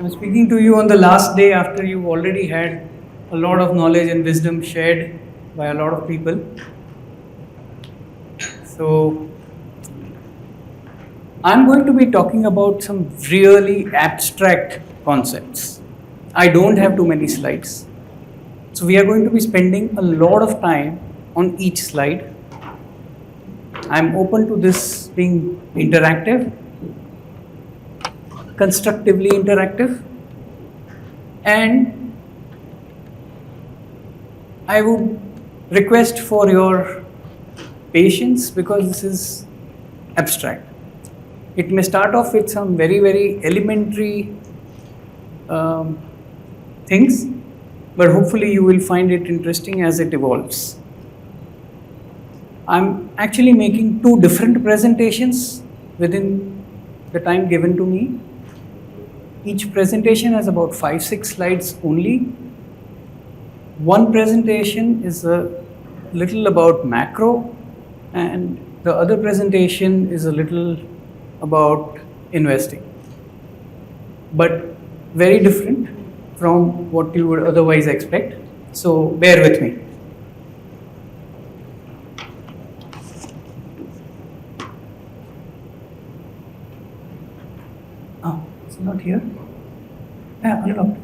I'm speaking to you on the last day after you've already had a lot of knowledge and wisdom shared by a lot of people. So, I'm going to be talking about some really abstract concepts. I don't have too many slides. So, we are going to be spending a lot of time on each slide. I'm open to this being interactive, constructively interactive, and I would request for your patience because this is abstract. It may start off with some very elementary things, but hopefully you will find it interesting as it evolves. I'm actually making two different presentations within the time given to me. Each presentation has about 5-6 slides only. One presentation is a little about macro, and the other presentation is a little about investing, but very different from what you would otherwise expect. So bear with me. Oh, it's not here. Yeah, unlocked.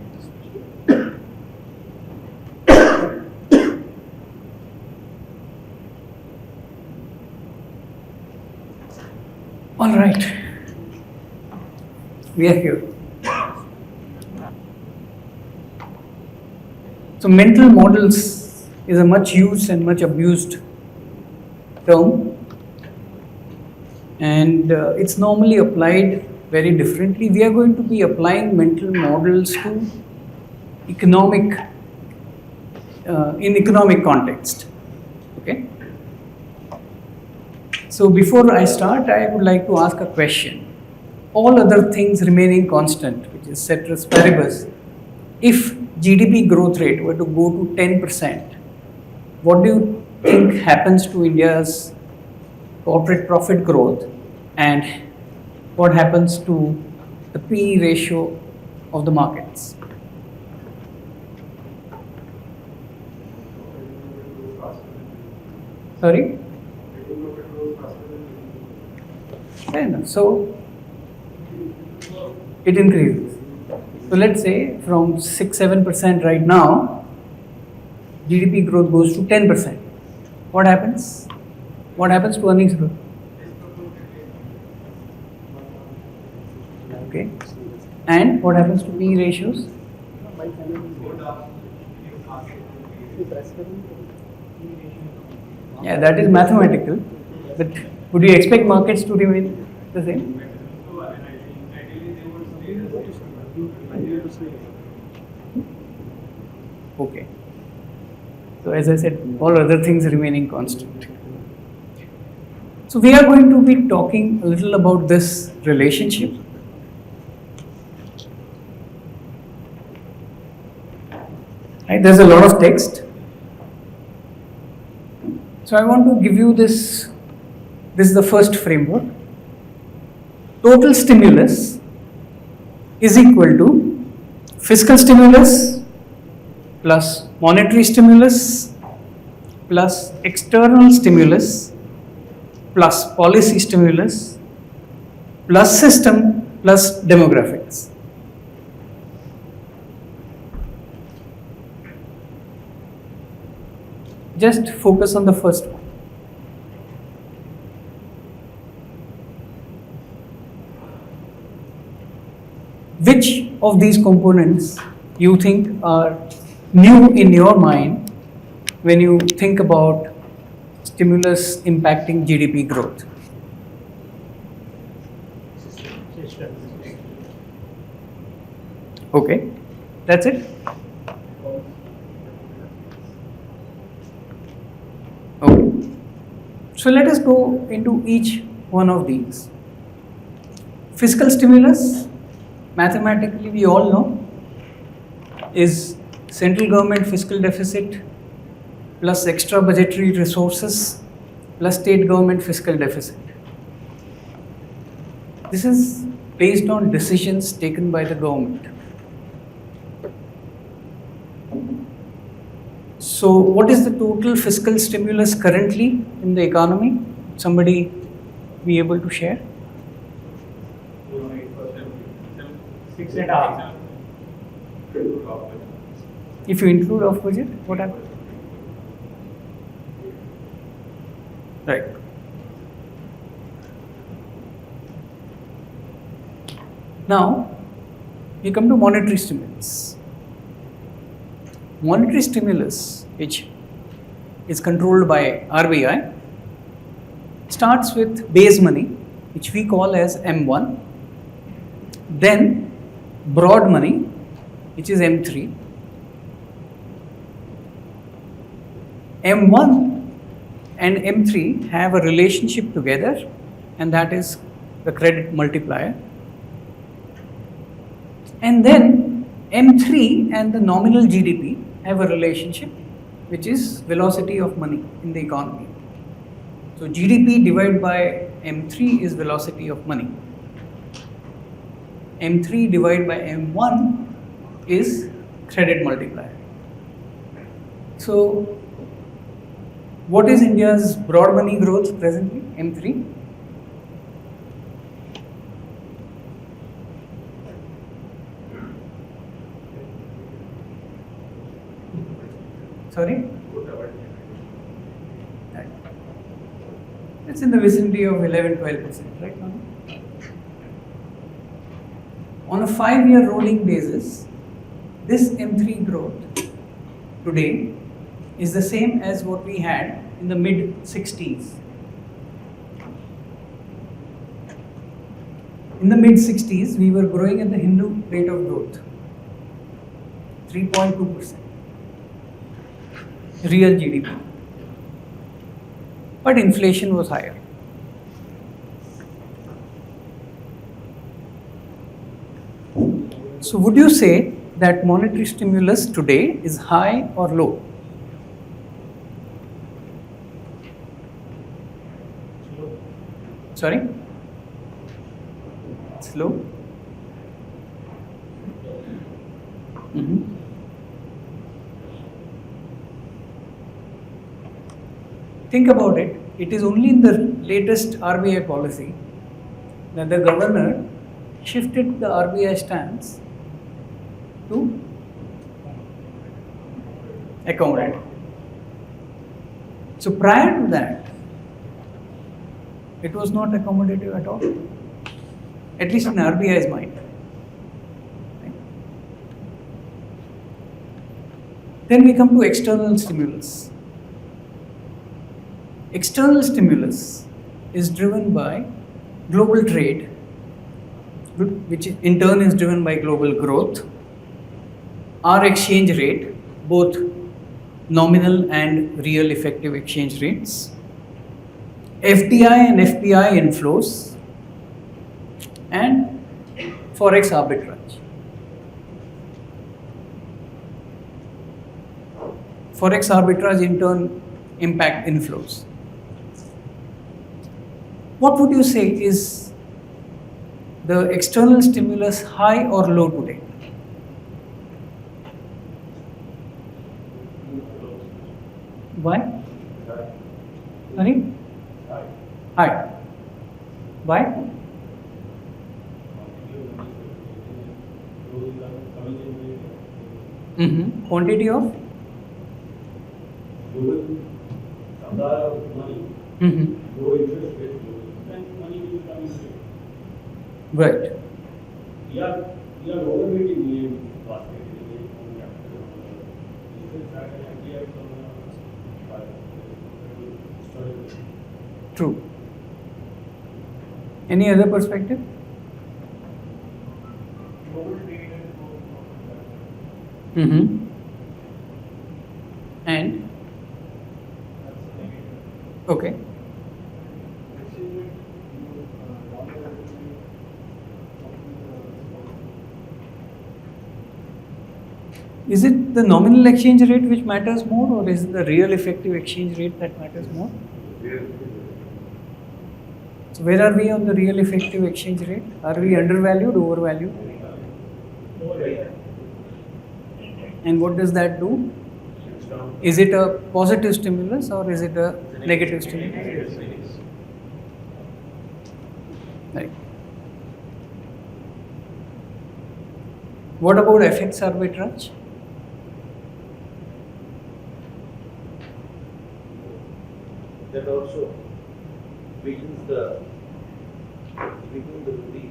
All right, we are here. So mental models is a much used and much abused term, and it's normally applied very differently. We are going to be applying mental models to economic, in economic context, okay? So before I start, I would like to ask a question. All other things remaining constant, which is ceteris paribus, if GDP growth rate were to go to 10%, what do you think happens to India's corporate profit growth, and what happens to the PE ratio of the markets? Sorry? Fair enough. So it increases. So let's say from 6-7% right now, GDP growth goes to 10%. What happens? What happens to earnings growth? Okay. And what happens to PE ratios? Yeah, that is mathematical. But would you expect markets to remain the same? Okay. So as I said, all other things remaining constant. So we are going to be talking a little about this relationship. Right, there's a lot of text. So I want to give you this. This is the first framework. Total stimulus is equal to fiscal stimulus plus monetary stimulus plus external stimulus plus policy stimulus plus system plus demographics. Just focus on the first one. Which of these components you think are new in your mind when you think about stimulus impacting GDP growth? Okay, that's it? Okay. So let us go into each one of these. Fiscal stimulus, mathematically we all know, is central government fiscal deficit plus extra budgetary resources plus state government fiscal deficit. This is based on decisions taken by the government. So what is the total fiscal stimulus currently in the economy? Somebody be able to share? 6.5. If you include off budget, what happens? Right. Now, we come to monetary stimulus. Monetary stimulus, which is controlled by RBI, starts with base money, which we call as M1, then broad money, which is M3. M1 and M3 have a relationship together, and that is the credit multiplier. And then M3 and the nominal GDP have a relationship, which is velocity of money in the economy. So GDP divided by M3 is velocity of money. M3 divided by M1 is credit multiplier. So what is India's broad money growth presently? M3? Sorry? It's in the vicinity of 11-12%, right now. On a 5-year rolling basis, this M3 growth today is the same as what we had in the mid-60s. In the mid-60s, we were growing at the Hindu rate of growth, 3.2%. Real GDP. But inflation was higher. So would you say that monetary stimulus today is high or low? Sorry? It's low? Think about it. It is only in the latest RBI policy that the governor shifted the RBI stance to accommodate. So prior to that, it was not accommodative at all, at least in RBI's mind. Then we come to external stimulus. External stimulus is driven by global trade, which in turn is driven by global growth, our exchange rate, both nominal and real effective exchange rates, FDI and FPI inflows, and forex arbitrage. Forex arbitrage in turn impact inflows. What would you say is the external stimulus high or low today? Why? Sorry? High. Why? Quantity of? Right. We are overweighting basket. True. Any other perspective? And? Okay. Is it the nominal exchange rate which matters more, or is it the real effective exchange rate that matters more? So where are we on the real effective exchange rate? Are we undervalued, overvalued? And what does that do? Is it a positive stimulus or is it a negative stimulus? Right. What about FX arbitrage? That also weakens the rupee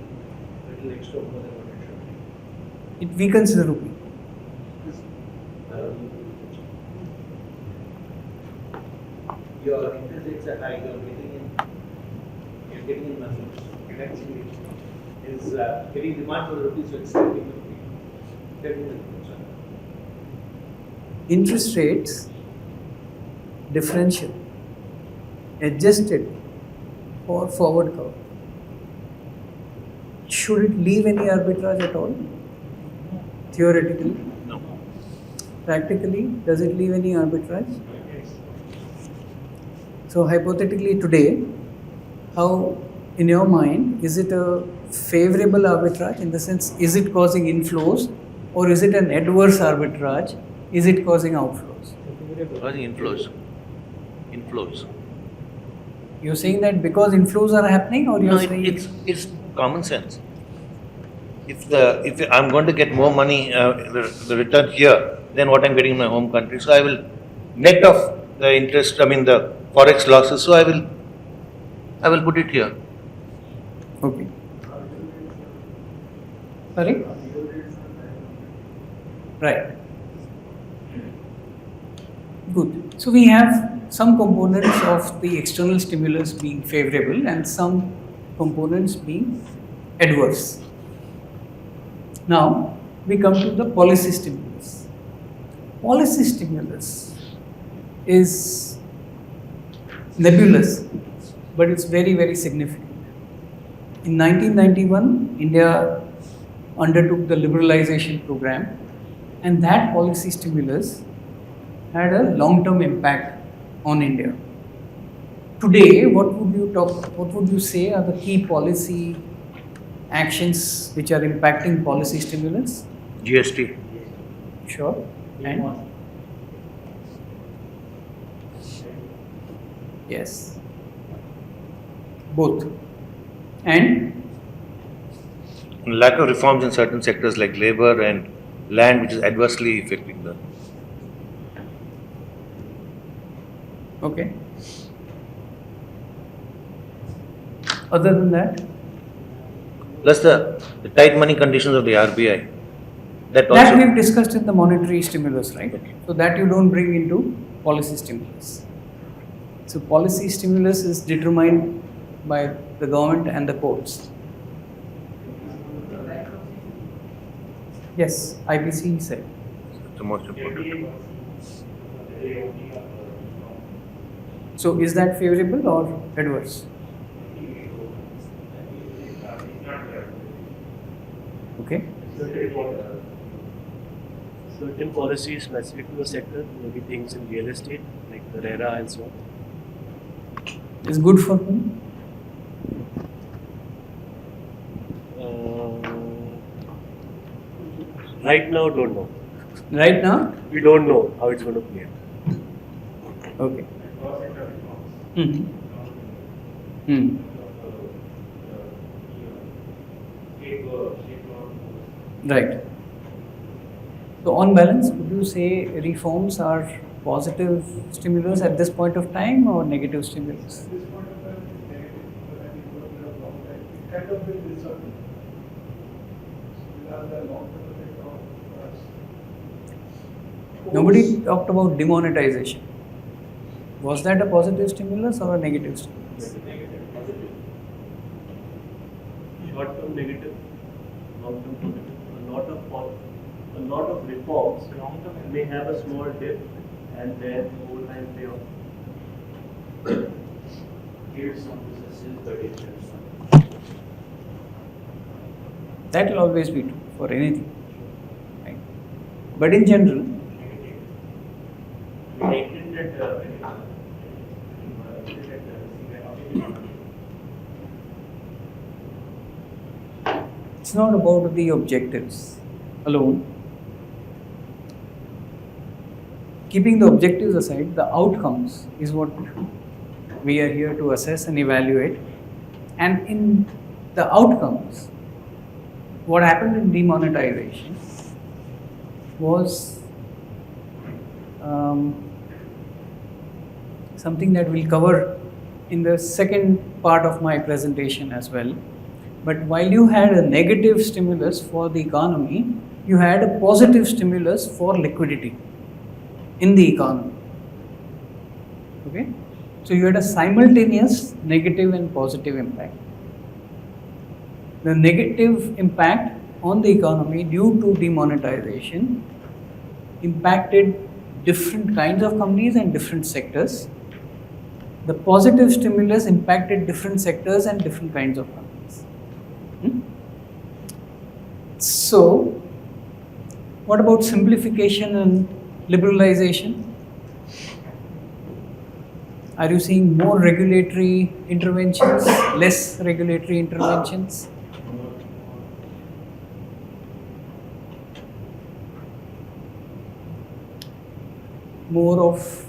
little extra more than what it should be. It weakens the rupee. Your interest rates are high, you're getting in money. It actually is getting demand for the rupee, so it's selling the rupee. Selling the rupee. Interest rates differential adjusted for forward curve. Should it leave any arbitrage at all? Theoretically? No. Practically, does it leave any arbitrage? So hypothetically today, how in your mind is it a favorable arbitrage, in the sense is it causing inflows, or is it an adverse arbitrage? Is it causing outflows? Causing inflows. You're saying that because inflows are happening, or you're saying it's common sense. If I'm going to get more money, the return here than what I'm getting in my home country, so I will net off the interest. I mean the forex losses. So I will put it here. okay. Sorry? Right. Good. So we have some components of the external stimulus being favorable and some components being adverse. Now we come to the policy stimulus. Policy stimulus is nebulous, but it's very, very significant. In 1991, India undertook the liberalization program, and that policy stimulus had a long-term impact on India. Today, what would you say are the key policy actions which are impacting policy stimulus? GST. Sure. And yes, both. And Lack of reforms in certain sectors like labor and land, which is adversely affecting the. okay. Other than that, Plus the tight money conditions of the RBI. That that also. we've discussed in the monetary stimulus, right? Okay. So that you don't bring into policy stimulus. So policy stimulus is determined by the government and the courts. Yes, IPC said. The most important. So is that favorable or adverse? Okay. Certain policies specific to a sector, maybe things in real estate like the RERA and so on. Is good for whom? Right now, don't know. Right now? We don't know how it's going to play out. Okay. Hmm. Hmm. Right. So on balance, would you say reforms are positive stimulus at this point of time or negative stimulus? Kind of will disappear. The long-term effect of us. Nobody talked about demonetization. Was that a positive stimulus or a negative stimulus? Short-term negative, long-term positive. A lot of reforms may have a small dip and then over time pay off. Here's some businesses, but it's That will always be true for anything. Right? But in general, it's not about the objectives alone. keeping the objectives aside, the outcomes is what we are here to assess and evaluate. And in the outcomes, what happened in demonetization was something that we'll cover in the second part of my presentation as well. But while you had a negative stimulus for the economy, you had a positive stimulus for liquidity in the economy. Okay? So you had a simultaneous negative and positive impact. The negative impact on the economy due to demonetization impacted different kinds of companies and different sectors. The positive stimulus impacted different sectors and different kinds of companies. So, what about simplification and liberalization? Are you seeing more regulatory interventions, less regulatory interventions? More of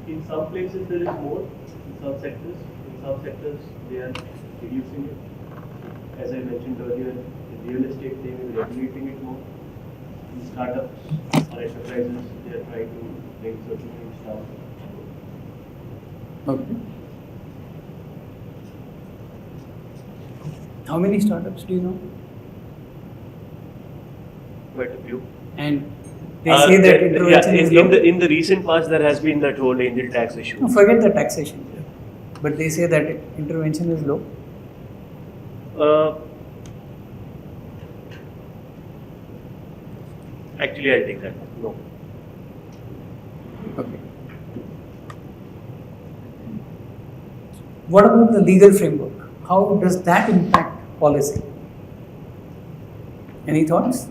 In some places there is more, in some sectors they are reducing it. As I mentioned earlier, in real estate they are regulating it more. In startups or enterprises they are trying to bring certain things down. Okay. How many startups do you know? Quite a few. And they say that intervention is low. In the recent past there has been that whole angel tax issue. No, forget the taxation. But they say that intervention is low. Actually, I'll take that. No. Okay. What about the legal framework? How does that impact policy? Any thoughts?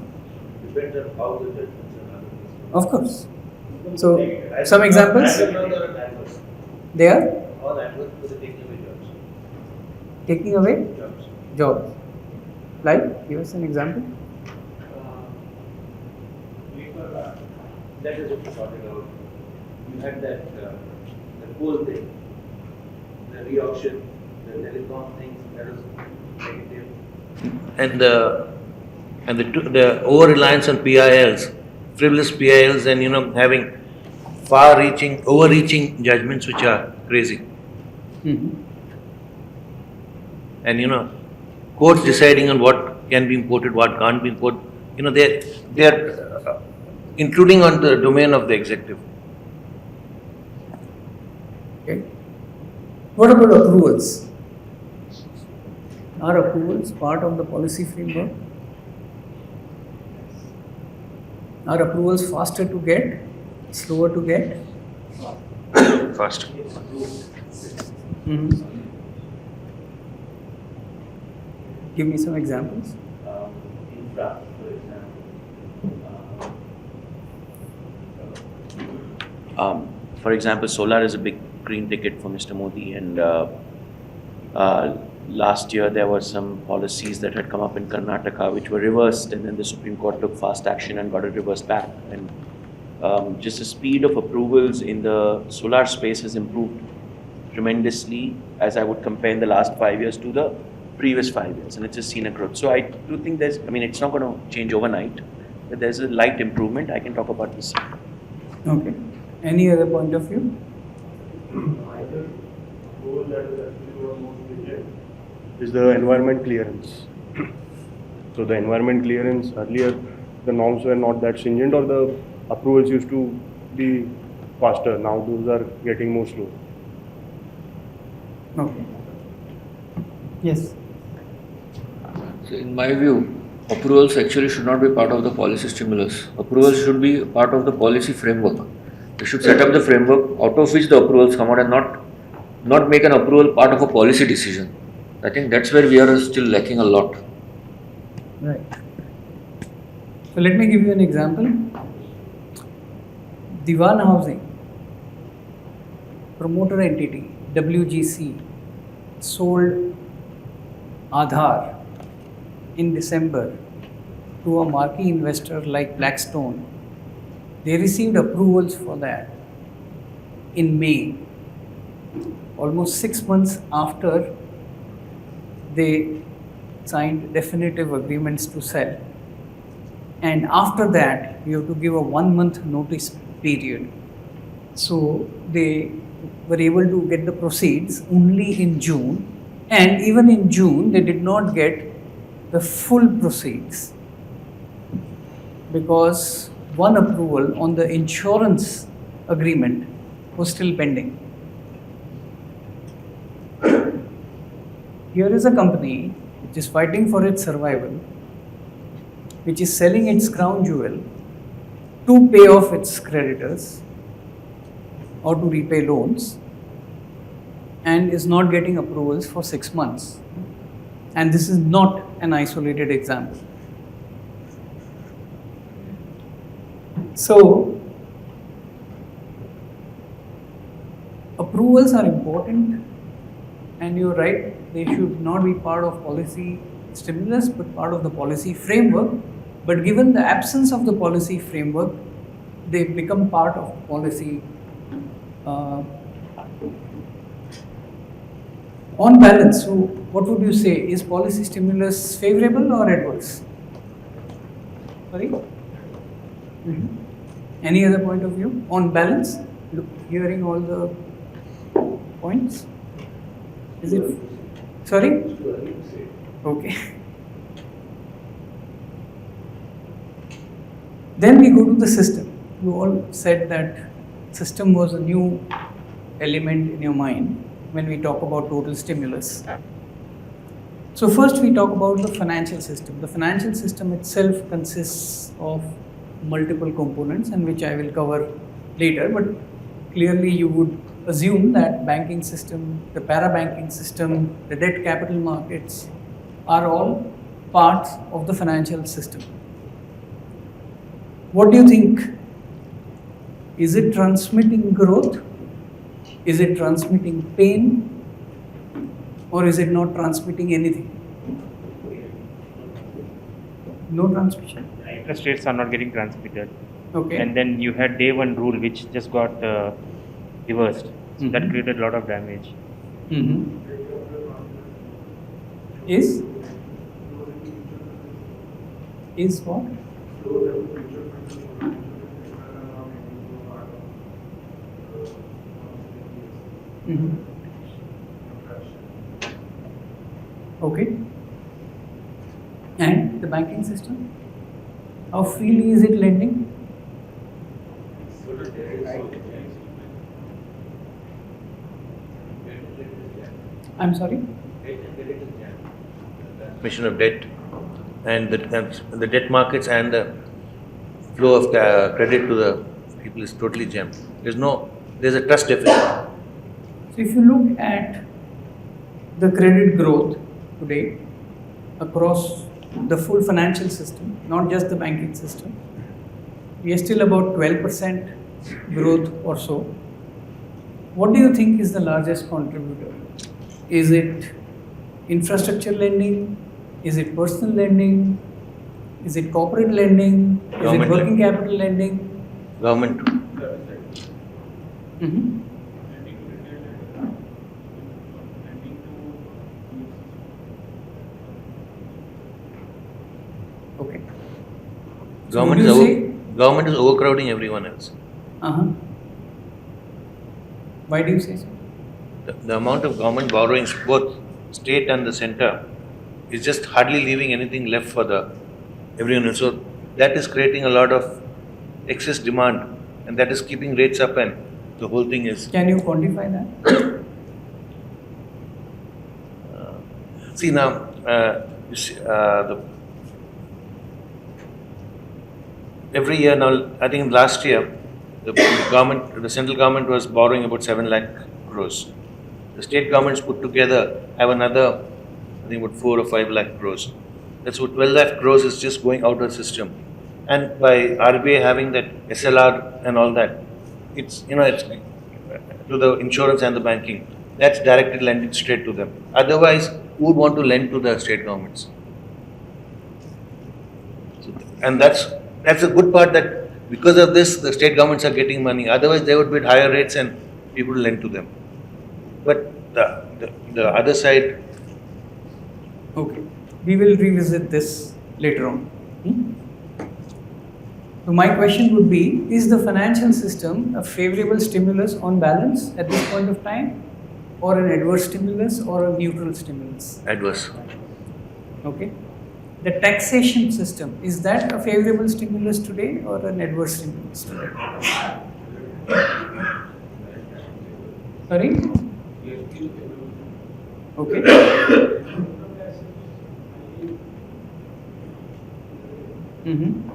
Depends on how the judgments are done. Of course. So, some examples? They are All adverse because they're taking away jobs. taking away Jobs. jobs. Like, give us an example. That is what you sorted out. You had that the coal thing, the re-auction, the telecom thing, that was negative. And the over-reliance on PILs, frivolous PILs, and having far-reaching, overreaching judgments which are crazy. And courts deciding on what can be imported, what can't be imported. They're intruding on the domain of the executive. Okay. What about approvals? Are approvals part of the policy framework? Are approvals faster to get, slower to get? Faster. Give me some examples. Infra, for example. For example, solar is a big green ticket for Mr. Modi, and last year there were some policies that had come up in Karnataka which were reversed, and then the Supreme Court took fast action and got it reversed back. And just the speed of approvals in the solar space has improved tremendously, as I would compare in the last 5 years to the previous 5 years, and it's just seen a growth. So I do think it's not going to change overnight, but there's a light improvement. I can talk about this. Okay. Any other point of view? Either goal that is actually one most stringent is the environment clearance. So the environment clearance, earlier the norms were not that stringent, or the approvals used to be faster. Now those are getting more slow. Okay. Yes. So in my view, approvals actually should not be part of the policy stimulus. Approvals should be part of the policy framework. They should set up the framework out of which the approvals come out, and not make an approval part of a policy decision. I think that's where we are still lacking a lot. Right. So let me give you an example. Diwan Housing, promoter entity, WGC, sold Aadhaar in December to a marquee investor like Blackstone, they received approvals for that in May, almost 6 months after they signed definitive agreements to sell. And after that, you have to give a 1 month notice period. So they were able to get the proceeds only in June, and even in June, they did not get the full proceeds because one approval on the insurance agreement was still pending. Here is a company which is fighting for its survival, which is selling its crown jewel to pay off its creditors or to repay loans, and is not getting approvals for 6 months. And this is not an isolated example. So, approvals are important, and you're right, they should not be part of policy stimulus but part of the policy framework. But given the absence of the policy framework, they become part of policy. On balance, so what would you say? Is policy stimulus favorable or adverse? Sorry? Any other point of view? On balance, hearing all the points? Is it? Sorry? Okay. Then we go to the system. You all said that system was a new element in your mind when we talk about total stimulus. So first we talk about the financial system. The financial system itself consists of multiple components, and which I will cover later, but clearly you would assume that banking system, the para-banking system, the debt capital markets are all parts of the financial system. What do you think? Is it transmitting growth? Is it transmitting pain? Or is it not transmitting anything? No transmission? Interest rates are not getting transmitted. Okay. And then you had day one rule which just got reversed. So that created a lot of damage. Is what? Okay. And the banking system? How freely is it lending? I'm sorry? Transmission of debt and the debt markets and the flow of credit to the people is totally jammed. There's a trust deficit. So if you look at the credit growth today across the full financial system, not just the banking system, we are still about 12% growth or so. What do you think is the largest contributor? Is it infrastructure lending? Is it personal lending? Is it corporate lending? Is Government it working capital lending? Government. Okay. Government is overcrowding everyone else. Why do you say so? The amount of government borrowings, both state and the center, is just hardly leaving anything left for everyone else. So that is creating a lot of excess demand, and that is keeping rates up, and the whole thing is. Can you quantify that? See now, every year now, I think last year, the central government was borrowing about 7 lakh crores. The state governments put together have another, I think about 4 or 5 lakh crores. That's what 12 lakh crores is just going out of the system. And by RBI having that SLR and all that, it's to the insurance and the banking. That's directed lending straight to them. Otherwise, who would want to lend to the state governments? So And that's a good part, that because of this, the state governments are getting money. Otherwise, they would be at higher rates and people lend to them. But the other side, Okay, we will revisit this later on. So my question would be, is the financial system a favorable stimulus on balance at this point of time, or an adverse stimulus, or a neutral stimulus? adverse. Okay. The taxation system, is that a favorable stimulus today or an adverse stimulus today? Sorry? Okay. Mm-hmm.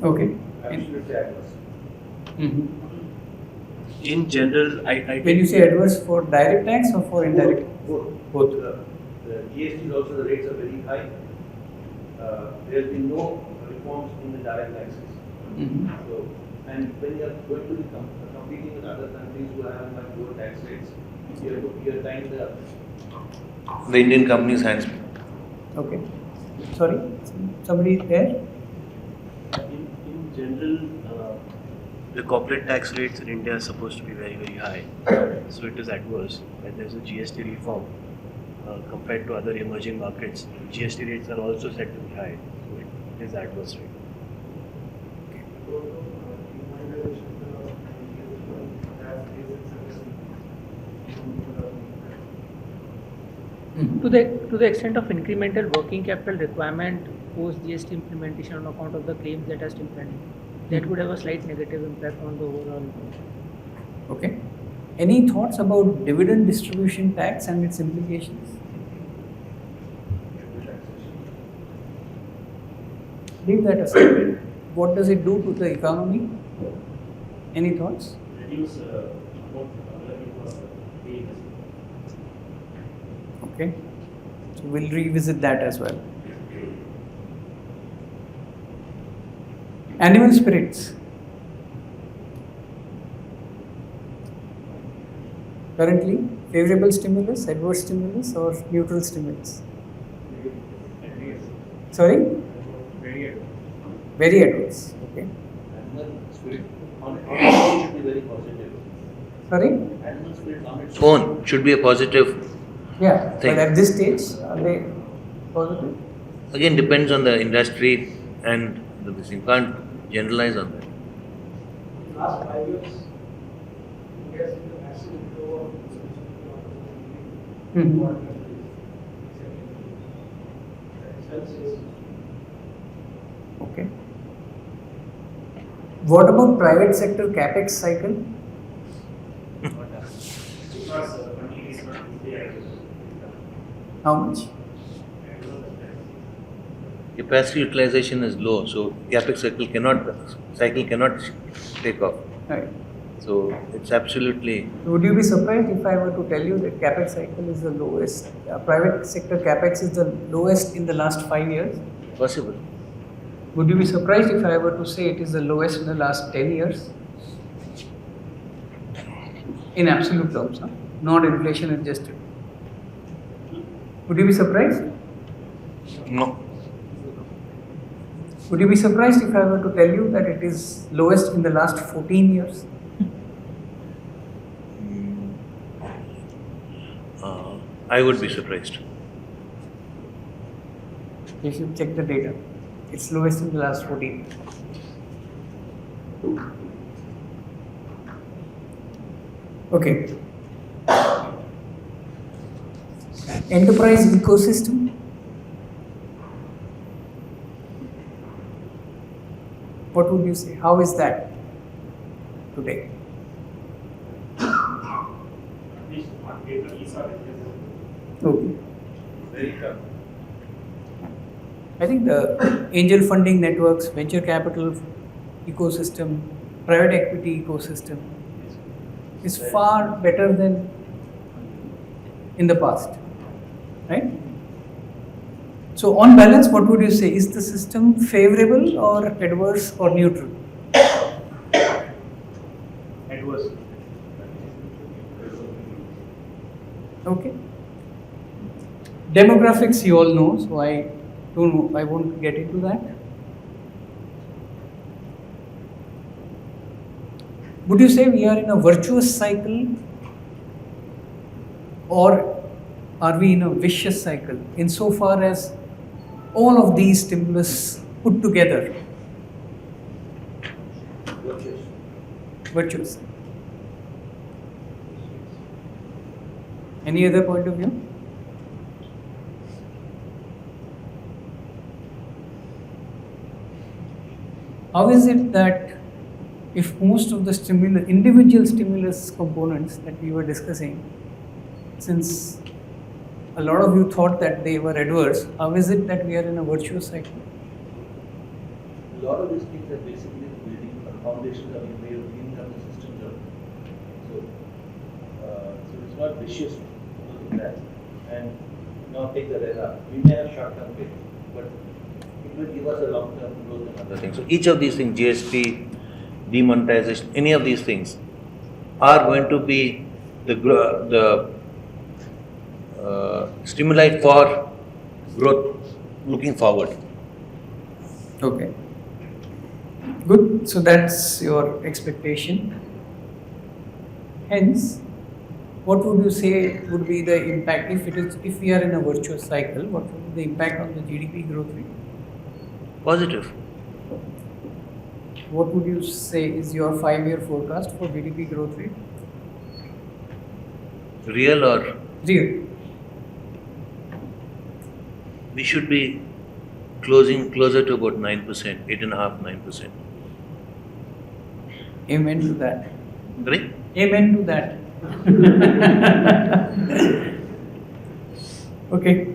Okay. Mm-hmm. In general, I When you say adverse, for direct tax or for indirect? Both. The GST is also, the rates are very high. There has been no reforms in the direct taxes. Mm-hmm. So, and when you are going to be competing with other countries who have much lower tax rates, you are tying the Indian companies' hands. Okay. Sorry, somebody there? in general, the corporate tax rates in India are supposed to be very, very high. So it is adverse. When there's a GST reform, compared to other emerging markets, GST rates are also set to be high. So it is adverse rate. Mm-hmm. To the extent of incremental working capital requirement post GST implementation on account of the claims that are still pending, that would have a slight negative impact on the overall. Okay. Any thoughts about dividend distribution tax and its implications? Leave that aside. What does it do to the economy? Any thoughts? Reduce pay. Okay. So we'll revisit that as well. Animal spirits. Currently, favorable stimulus, adverse stimulus, or neutral stimulus? Sorry? Very adverse. Okay. On its own should be very positive. Sorry? Animal spirit on its own should be a positive. Yeah. Thing. But at this stage, are they positive? Again, depends on the industry and the business. You can't generalize on that. Last 5 years, India has seen a massive inflow of Hmm. Okay. What about private sector capex cycle? How much? Capacity utilization is low, so capex cycle cannot take off. Right. So it's absolutely. Would you be surprised if I were to tell you that capex cycle is the lowest? Private sector capex is the lowest in the last 5 years. Possible. Would you be surprised if I were to say it is the lowest in the last 10 years? In absolute terms, huh? Not inflation adjusted. Would you be surprised? No. Would you be surprised if I were to tell you that it is lowest in the last 14 years? I would be surprised. You should check the data. It's lowest in the last 14. Okay. Enterprise ecosystem. What would you say? How is that today? Okay. Very tough. I think the angel funding networks, venture capital ecosystem, private equity ecosystem is far better than in the past, right? So on balance, what would you say? Is the system favorable or adverse or neutral? Adverse. Okay. Demographics you all know, so I won't get into that. Would you say we are in a virtuous cycle or are we in a vicious cycle insofar as all of these stimulus put together? Virtuous. Any other point of view? How is it that if most of the individual stimulus components that we were discussing, since a lot of you thought that they were adverse, how is it that we are in a virtuous cycle? A lot of these things are basically building a foundation of a way of cleaning up the system. So it's not vicious to do that. And now take the RERA. We may have short-term pain, but it will give us a long-term growth and other things. So each of these things, GST, demonetization, any of these things are going to be the stimuli for growth looking forward. Okay. Good. So that's your expectation. Hence, what would you say would be the impact if we are in a virtuous cycle? What would be the impact on the GDP growth rate? Positive. What would you say is your 5-year forecast for GDP growth rate? Real or Real. we should be closer to about 9%, 8.5%, 9%. Amen to that. Right? Amen to that. Okay.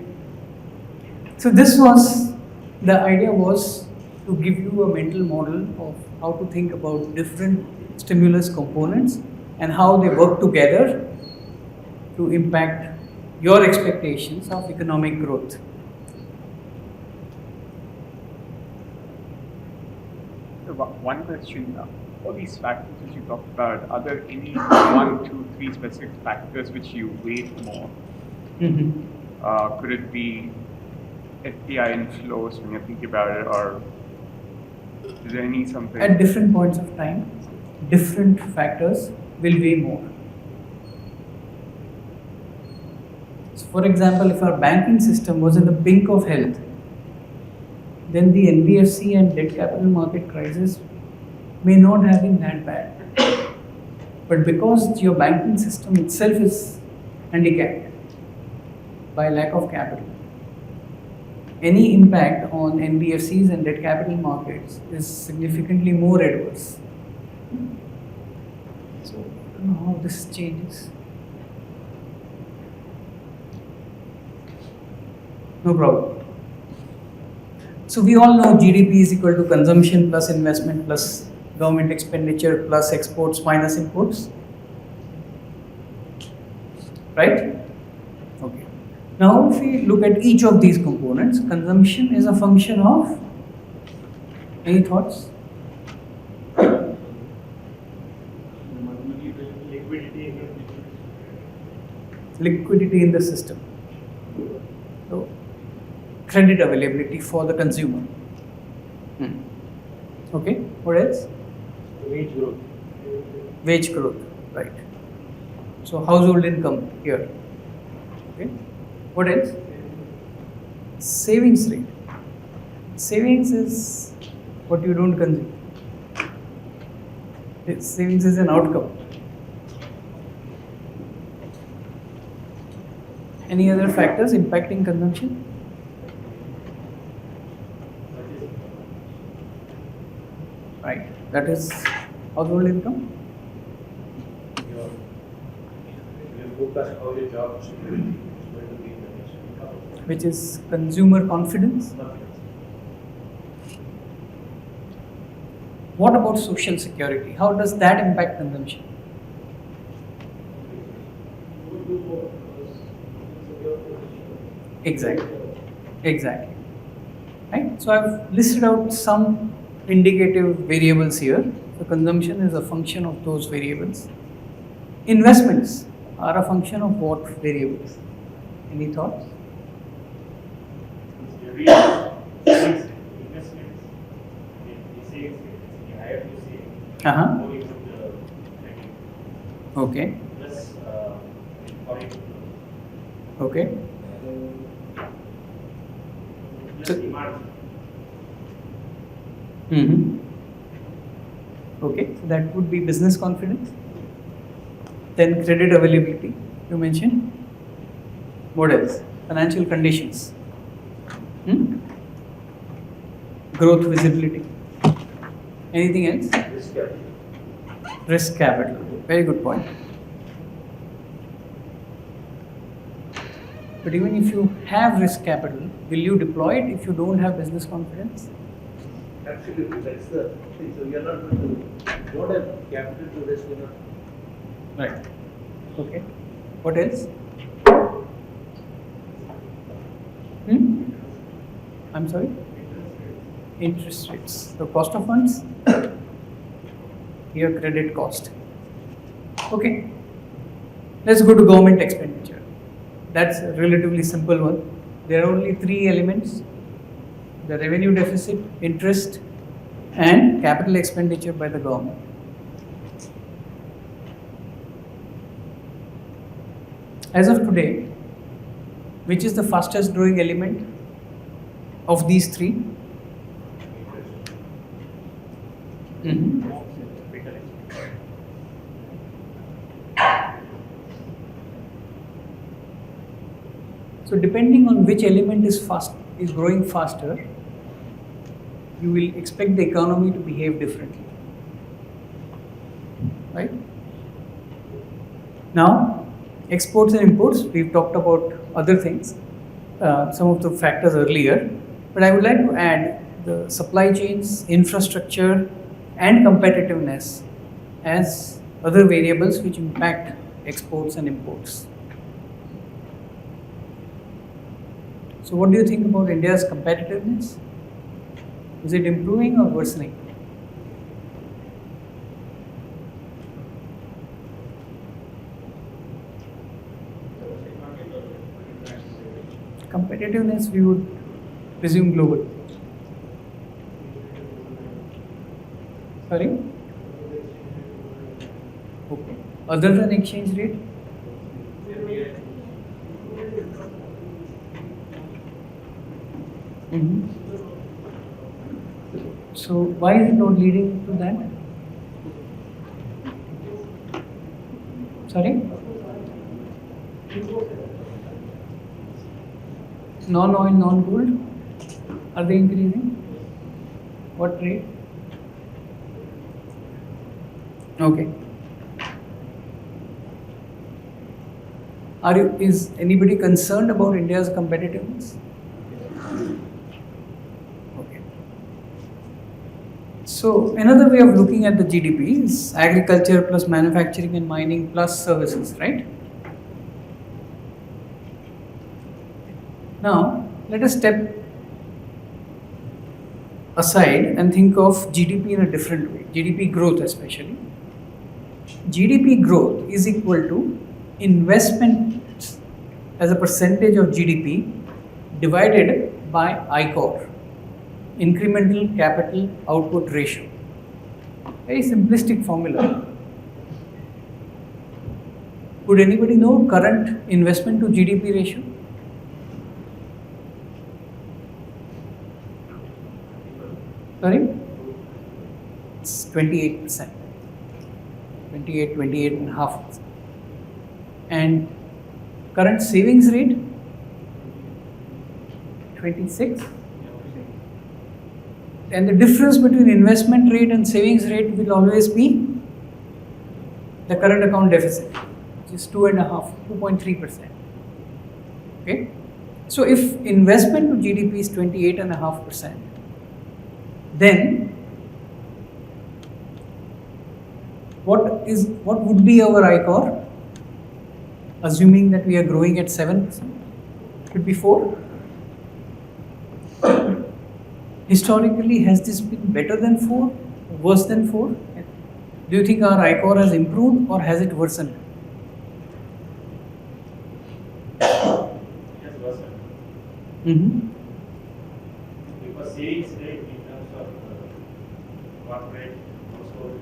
So the idea was to give you a mental model of how to think about different stimulus components and how they work together to impact your expectations of economic growth. So one question, all these factors which you talked about, are there any 1, 2, 3 specific factors which you weight more? Could it be FPI inflows when you think about it, or is there any something? At different points of time, different factors will weigh more. So for example, if our banking system was in the pink of health, then the NBFC and debt capital market crisis may not have been that bad. But because your banking system itself is handicapped by lack of capital, any impact on NBFCs and debt capital markets is significantly more adverse. So I don't know how this changes. No problem. So we all know GDP is equal to consumption plus investment plus government expenditure plus exports minus imports. Right? Okay. Now if we look at each of these components, consumption is a function of, any thoughts? Liquidity in the system. So, credit availability for the consumer. Okay, what else? Wage growth. Wage growth, right. So household income here. Okay, what else? Savings rate. Savings is what you don't consume. Savings is an outcome. Any other factors impacting consumption? Right, that is household income. Which is consumer confidence. What about social security? How does that impact consumption? Exactly. So I've listed out some indicative variables here. So consumption is a function of those variables. Investments are a function of what variables? Any thoughts? Investments, higher you say, Uh-huh. more you put the credit. Okay. Plus, foreign, Okay. plus So- demand. Okay, so that would be business confidence. Then credit availability, you mentioned. What else? Financial conditions. Growth visibility. Anything else? Risk capital. Risk capital. Very good point. But even if you have risk capital, will you deploy it if you don't have business confidence? Absolutely, that's the thing. So you're not going to, don't have capital to risk, you're not. Right. Okay. What else? I'm sorry? Interest rates. The cost of funds? Here, credit cost. Okay. Let's go to government expenditure. That's a relatively simple one. There are only three elements: the revenue deficit, interest, and capital expenditure by the government. As of today, which is the fastest growing element of these three? So depending on which element is growing faster, you will expect the economy to behave differently. Right? Now, exports and imports, we've talked about other things, some of the factors earlier, but I would like to add the supply chains, infrastructure, and competitiveness as other variables which impact exports and imports. So what do you think about India's competitiveness? Is it improving or worsening? Competitiveness, we would presume global. Sorry? Okay. Other than exchange rate? So why is it not leading to that? Sorry? Non-oil, non-gold, are they increasing? What rate? Okay. Is anybody concerned about India's competitiveness? Okay. So another way of looking at the GDP is agriculture plus manufacturing and mining plus services, right? Now, let us step aside and think of GDP in a different way, GDP growth especially. GDP growth is equal to investment as a percentage of GDP divided by ICOR, incremental capital output ratio. Very simplistic formula. Would anybody know current investment to GDP ratio? Sorry? It's 28%. 28.5%. And current savings rate? 26. And the difference between investment rate and savings rate will always be the current account deficit, which is 2.3%. Okay? So if investment to GDP is 28.5%, then what would be our ICOR, assuming that we are growing at 7%? Could be 4. Historically, has this been better than 4, worse than 4? Do you think our ICOR has improved or has it worsened? Yes, worsened. Mm-hmm. Because savings rate in terms of corporate household.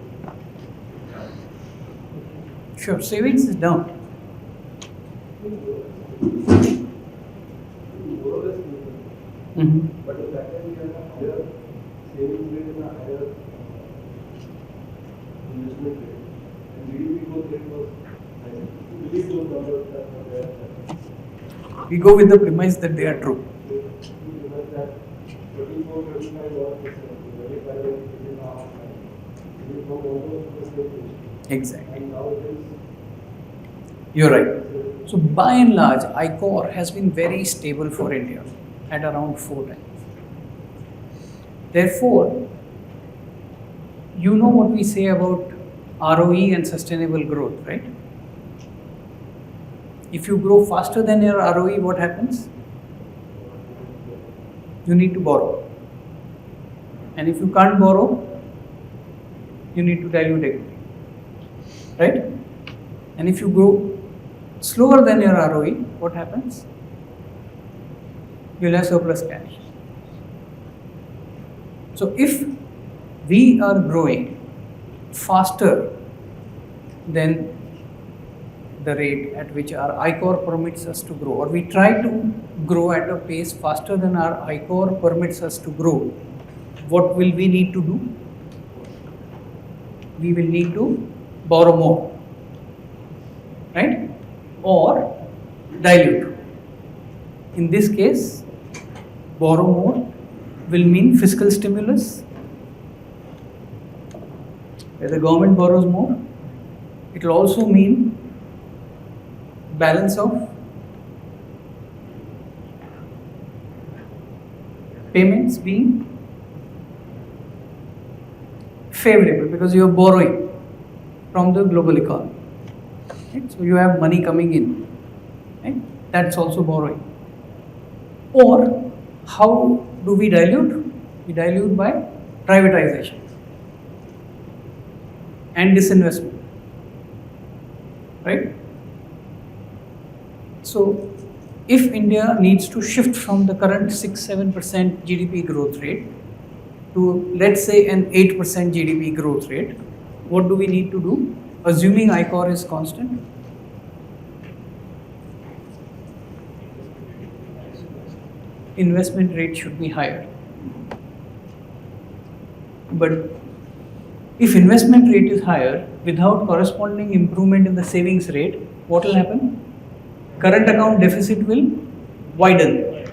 Sure, savings is down. More or less, Mm-hmm. but the fact that we have a higher savings rate and a higher investment rate, and GDP growth rate was higher. We believe those numbers are there. We go with the premise that they are true. We remember that 34, 35 was 25 and now it is from almost the same place. Exactly. And now it is. You're right. So by and large, ICOR has been very stable for India at around 4 times. Therefore, you know what we say about ROE and sustainable growth, right? If you grow faster than your ROE, what happens? You need to borrow. And if you can't borrow, you need to dilute equity, right? And if you grow slower than your ROE, what happens? You'll have surplus cash. So if we are growing faster than the rate at which our ICOR permits us to grow, or we try to grow at a pace faster than our ICOR permits us to grow, what will we need to do? We will need to borrow more, right? Or dilute. In this case, borrow more will mean fiscal stimulus, where the government borrows more. It will also mean balance of payments being favorable because you are borrowing from the global economy. Right? So you have money coming in. Right? That's also borrowing. Or how do we dilute? We dilute by privatization and disinvestment. Right? So if India needs to shift from the current 6-7% GDP growth rate to, let's say, an 8% GDP growth rate, what do we need to do? Assuming ICOR is constant, investment rate should be higher. But if investment rate is higher without corresponding improvement in the savings rate, what will happen? Current account deficit will widen.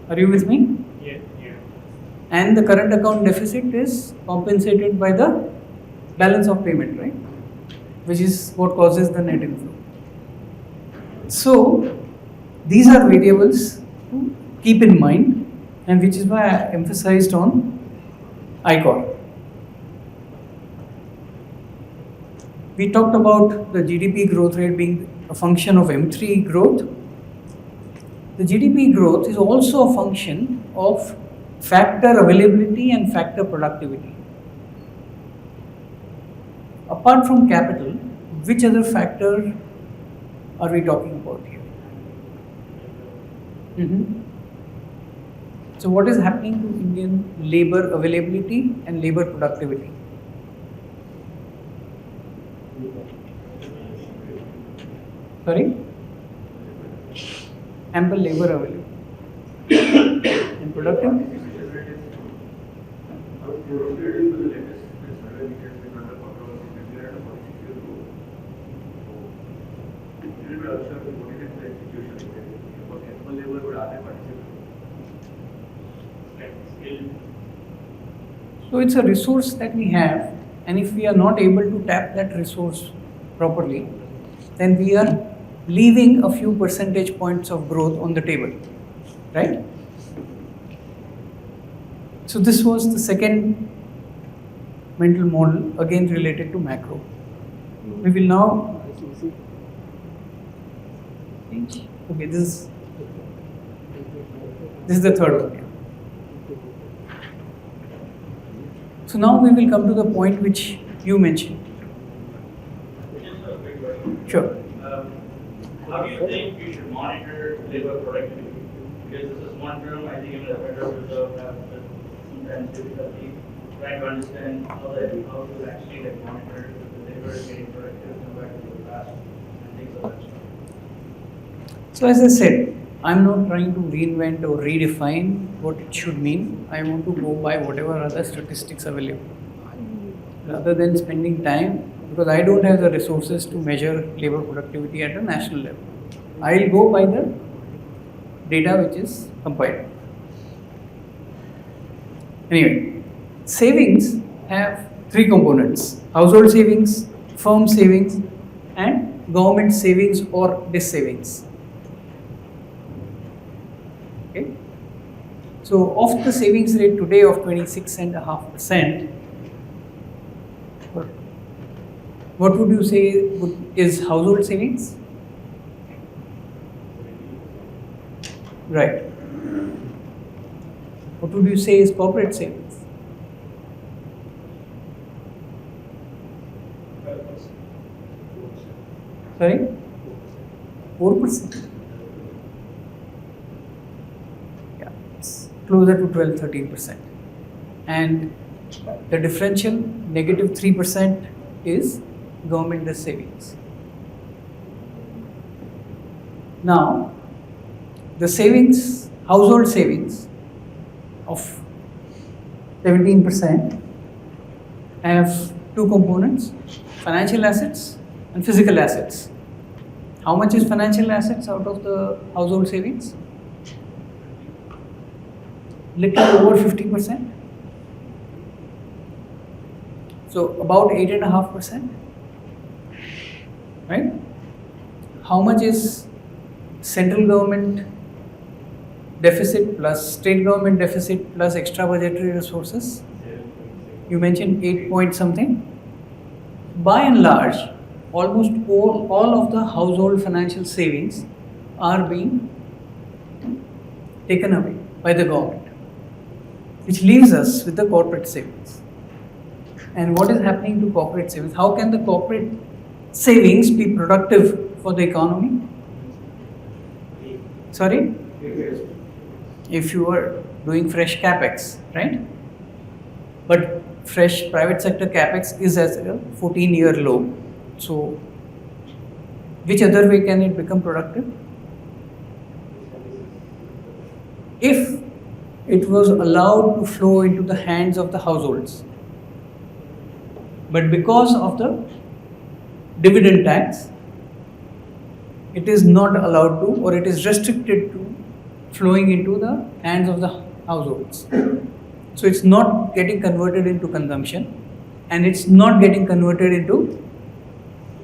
Are you with me? Yeah. And the current account deficit is compensated by the balance of payment, right? Which is what causes the net inflow. So these are variables to keep in mind, and which is why I emphasized on ICOR. We talked about the GDP growth rate being a function of M3 growth. The GDP growth is also a function of factor availability and factor productivity. Apart from capital, which other factor are we talking about here? So what is happening to Indian labor availability and labor productivity? Sorry? Ample labor available. And productive? So it's a resource that we have, and if we are not able to tap that resource properly, then we are leaving a few percentage points of growth on the table, right? So this was the second mental model, again related to macro. We will now, okay, this is the third one. So now we will come to the point which you mentioned. Sure. How do you think we should monitor labor productivity? Because this is one term I think even the Federal Reserve have sometimes difficulty trying to understand how to actually like monitor the labor is getting productive compared to the past and things of that sort. So as I said, I'm not trying to reinvent or redefine what it should mean. I want to go by whatever other statistics available. Rather than spending time, because I don't have the resources to measure labor productivity at a national level. I'll go by the data which is compiled. Anyway, savings have three components: household savings, firm savings, and government savings or dis-savings. Okay. So of the savings rate today of 26.5%, what would you say is household savings? Right. What would you say is corporate savings? Sorry? 4%. Yeah, it's closer to 12-13%. And the differential, negative 3%, is government does savings. Now, the savings, household savings of 17% have two components: financial assets and physical assets. How much is financial assets out of the household savings? Little over 50%. So about 8.5%. Right? How much is central government deficit plus state government deficit plus extra budgetary resources? You mentioned 8 point something. By and large, almost all of the household financial savings are being taken away by the government, which leaves us with the corporate savings. And what is happening to corporate savings? How can the corporate savings be productive for the economy? Sorry? If you are doing fresh capex, right? But fresh private sector capex is at a 14-year low. So, which other way can it become productive? If it was allowed to flow into the hands of the households, but because of the dividend tax, it is not allowed to, or it is restricted to flowing into the hands of the households. So it's not getting converted into consumption, and it's not getting converted into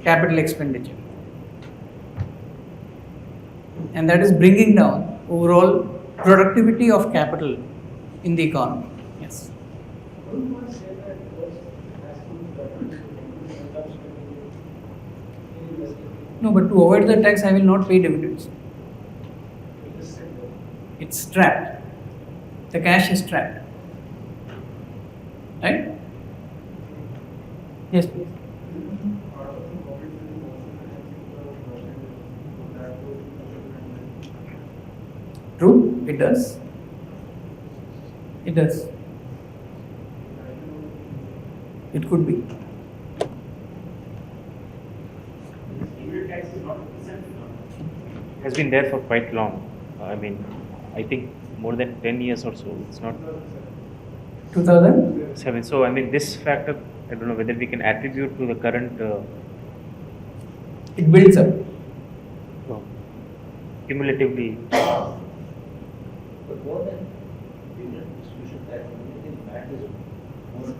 capital expenditure. And that is bringing down overall productivity of capital in the economy. Yes. No, but to avoid the tax, I will not pay dividends. It's trapped. The cash is trapped. Right? Yes, please. True, it does. It does. It could be. Has been there for quite long. I mean, I think more than 10 years or so. It's not 2007. So, I mean, this factor, I don't know whether we can attribute to the current It builds up. cumulatively. But more than dividend distribution tax, I think that is more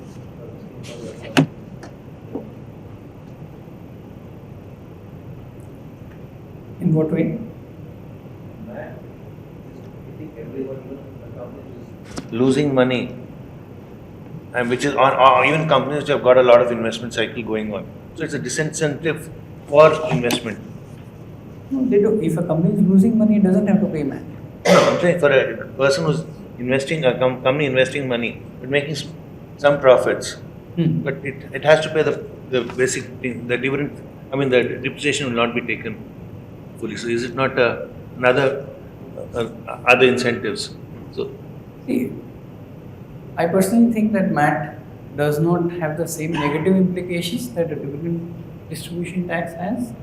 In what way? I think everyone, even the companies, is Losing money, and which is on, or even companies which have got a lot of investment cycle going on. So it's a disincentive for investment. No, they do. If a company is losing money, it doesn't have to pay MAT. No, I'm saying for a person who's investing, a company investing money, but making some profits, Hmm. but it has to pay the basic thing, the dividend, I mean, the depreciation will not be taken fully. So is it not another, other incentives? So, See, I personally think that MAT does not have the same negative implications that a dividend distribution tax has.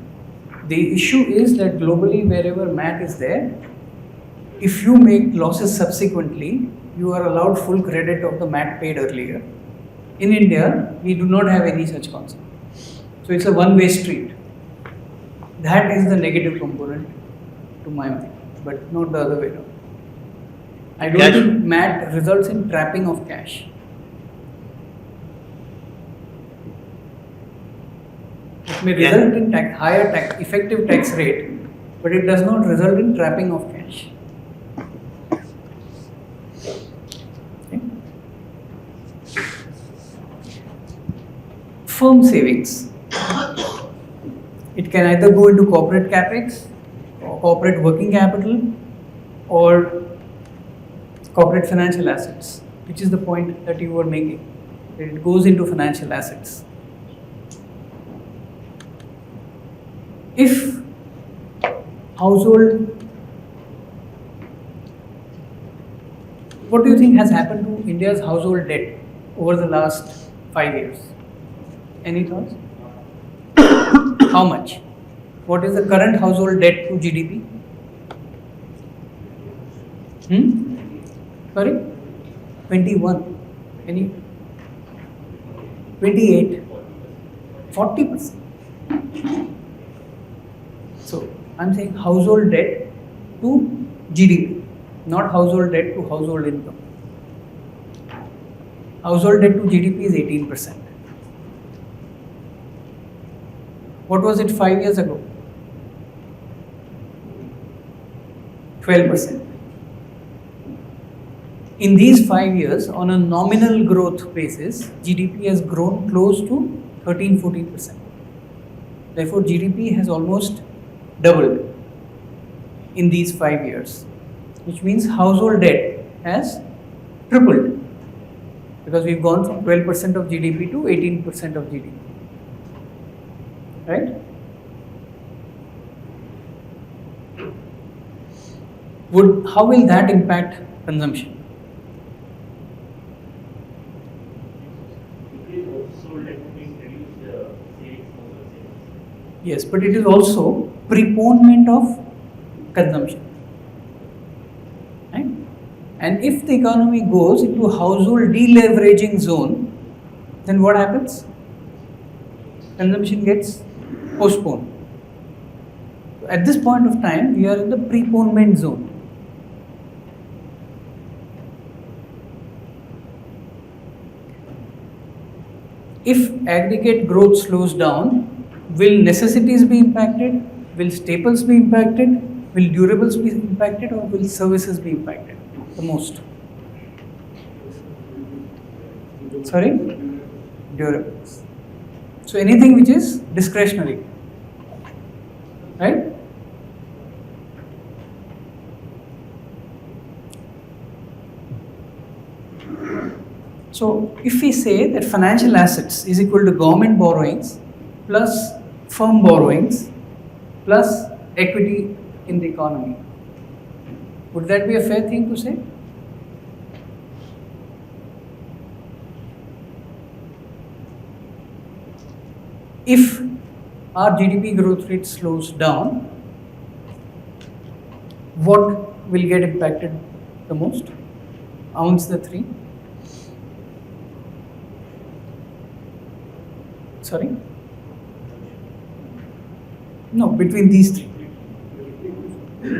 The issue is that globally, wherever MAT is there, if you make losses subsequently, you are allowed full credit of the MAT paid earlier. In India, we do not have any such concept. So it's a one-way street. That is the negative component to my mind, but not the other way around. I don't Cash. think MAT results in trapping of cash. It may Yeah. result in higher effective tax rate, but it does not result in trapping of cash. Okay. Firm savings. It can either go into corporate capex, or corporate working capital, or corporate financial assets, which is the point that you were making. That it goes into financial assets. If household, what do you think has happened to India's household debt over the last 5 years? Any thoughts? How much? What is the current household debt to GDP? Sorry? 21. Any? 28. 40%. So, I'm saying household debt to GDP, not household debt to household income. Household debt to GDP is 18%. What was it 5 years ago? 12%. In these 5 years, on a nominal growth basis, GDP has grown close to 13-14%. Therefore, GDP has almost doubled in these 5 years, which means household debt has tripled because we've gone from 12% of GDP to 18% of GDP. Right? How will that impact consumption? Yes, but it is also preponement of consumption. Right? And if the economy goes into a household deleveraging zone, then what happens? Consumption gets postponed. So at this point of time, we are in the preponement zone. If aggregate growth slows down, will necessities be impacted? Will staples be impacted? Will durables be impacted, or will services be impacted the most? Sorry? Durables. So anything which is discretionary, right? So if we say that financial assets is equal to government borrowings plus firm borrowings plus equity in the economy, would that be a fair thing to say? If our GDP growth rate slows down, what will get impacted the most? Amongst the three? Sorry? No, between these three.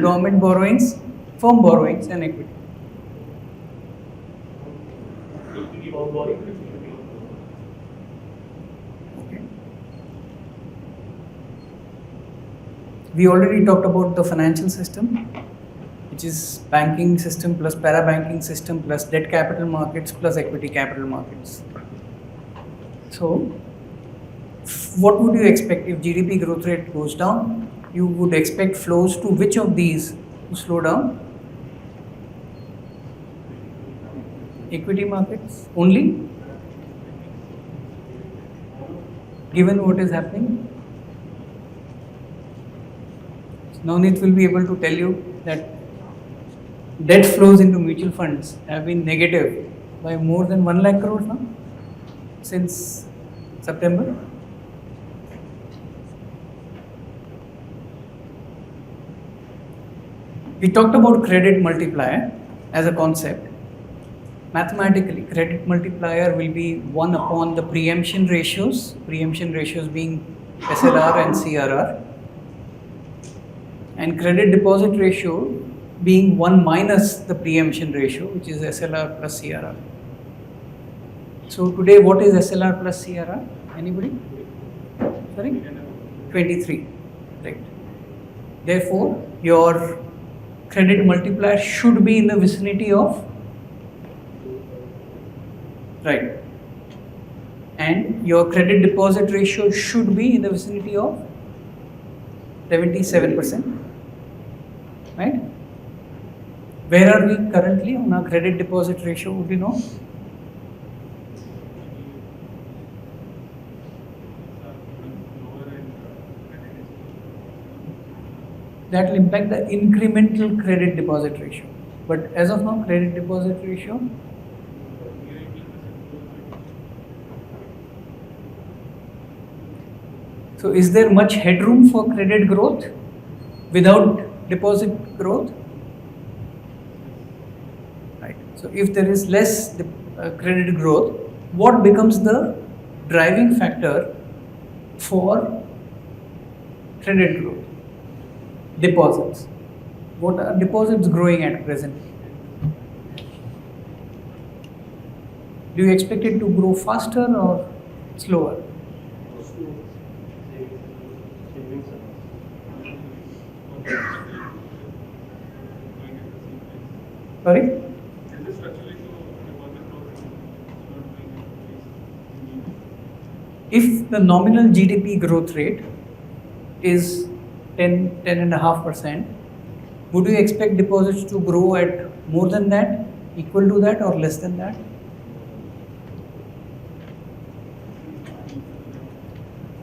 Government borrowings, firm borrowings and equity. Okay. We already talked about the financial system, which is banking system plus para-banking system plus debt capital markets plus equity capital markets. So, what would you expect if GDP growth rate goes down? You would expect flows to which of these to slow down? Equity markets only? given what is happening? Navneet will be able to tell you that debt flows into mutual funds have been negative by more than 1 lakh crores now since September. We talked about credit multiplier as a concept. Mathematically, credit multiplier will be 1 upon the preemption ratios being SLR and CRR, and credit deposit ratio being 1 minus the preemption ratio, which is SLR plus CRR. So today, what is SLR plus CRR? Anybody? Sorry? 23, right. Therefore, your credit multiplier should be in the vicinity of, right, and your credit deposit ratio should be in the vicinity of 77%, right? Where are we currently on our credit deposit ratio? Would you know? That will impact the incremental credit deposit ratio. But as of now, credit deposit ratio, so is there much headroom for credit growth without deposit growth? Right. So if there is less credit growth, what becomes the driving factor for credit growth? Deposits. What are deposits growing at present? Do you expect it to grow faster or slower? Sorry? If the nominal GDP growth rate is 10.5%, would you expect deposits to grow at more than that, equal to that, or less than that?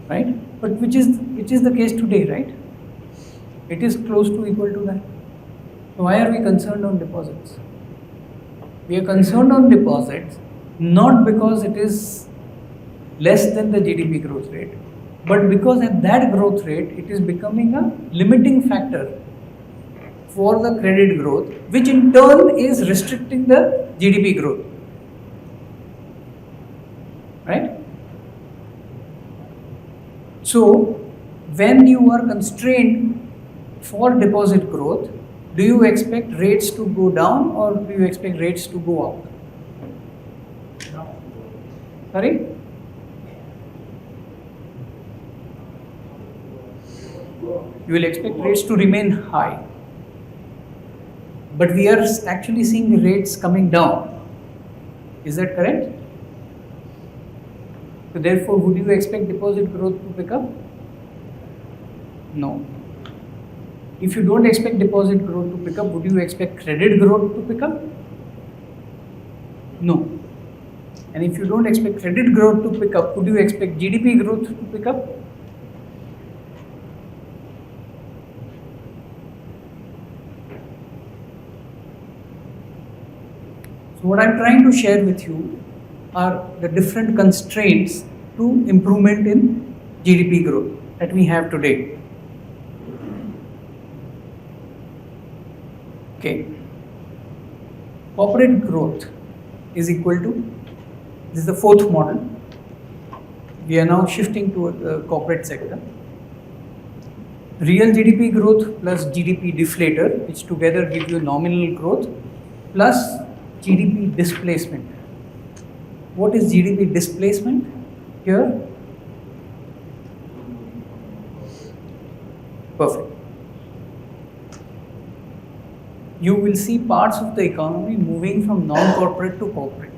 Right? But which is the case today, right? It is close to equal to that. So why are we concerned on deposits? We are concerned on deposits not because it is less than the GDP growth rate, but because at that growth rate, it is becoming a limiting factor for the credit growth, which in turn is restricting the GDP growth. Right? So, when you are constrained for deposit growth, do you expect rates to go down or do you expect rates to go up? Sorry? You will expect rates to remain high. But we are actually seeing the rates coming down. Is that correct? So therefore, would you expect deposit growth to pick up? No. If you don't expect deposit growth to pick up, would you expect credit growth to pick up? No. And if you don't expect credit growth to pick up, would you expect GDP growth to pick up? So what I'm trying to share with you are the different constraints to improvement in GDP growth that we have today. Okay. Corporate growth is equal to, this is the fourth model. We are now shifting to the corporate sector. Real GDP growth plus GDP deflator, which together give you nominal growth, plus GDP displacement. What is GDP displacement here? Perfect. You will see parts of the economy moving from non-corporate to corporate.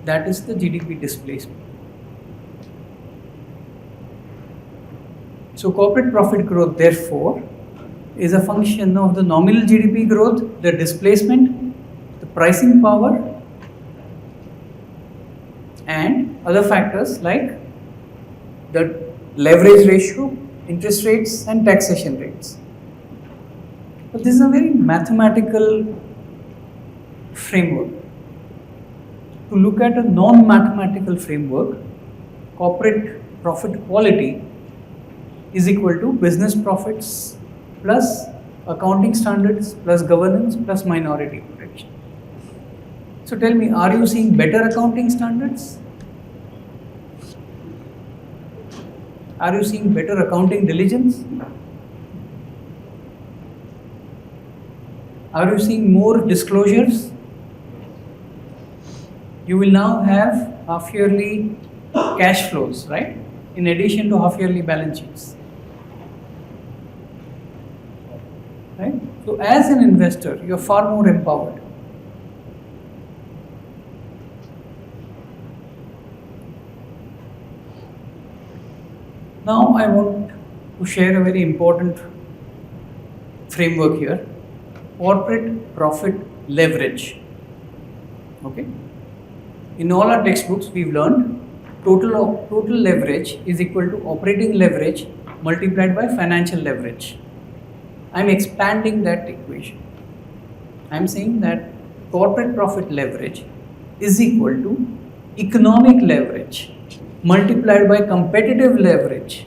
That is the GDP displacement. So corporate profit growth, therefore, is a function of the nominal GDP growth, the displacement, the pricing power, and other factors like the leverage ratio, interest rates, and taxation rates. But this is a very mathematical framework. To look at a non-mathematical framework, corporate profit quality is equal to business profits plus accounting standards plus governance plus minority protection. So tell me, are you seeing better accounting standards? Are you seeing better accounting diligence? Are you seeing more disclosures? You will now have half-yearly cash flows, right? In addition to half-yearly balance sheets. Right? So as an investor, you're far more empowered. Now I want to share a very important framework here. Corporate profit leverage. Okay? In all our textbooks, we've learned total leverage is equal to operating leverage multiplied by financial leverage. I'm expanding that equation. I'm saying that corporate profit leverage is equal to economic leverage multiplied by competitive leverage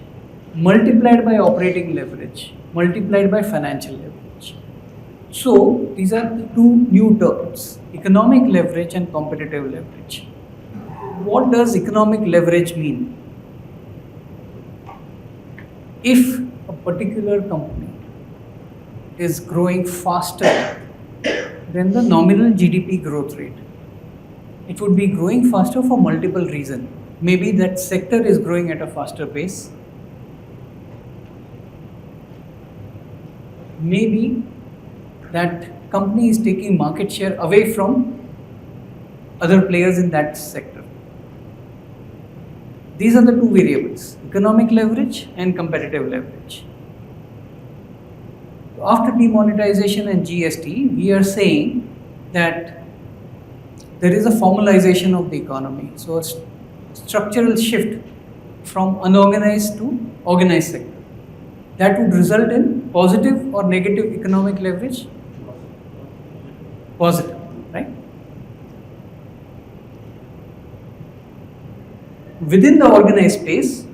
multiplied by operating leverage multiplied by financial leverage. So these are the two new terms, economic leverage and competitive leverage. What does economic leverage mean? If a particular company is growing faster than the nominal GDP growth rate, it would be growing faster for multiple reasons. Maybe that sector is growing at a faster pace. Maybe that company is taking market share away from other players in that sector. These are the two variables, economic leverage and competitive leverage. After demonetization and GST, we are saying that there is a formalization of the economy. So a structural shift from unorganized to organized sector. That would result in positive or negative economic leverage? Positive, right? Within the organized space,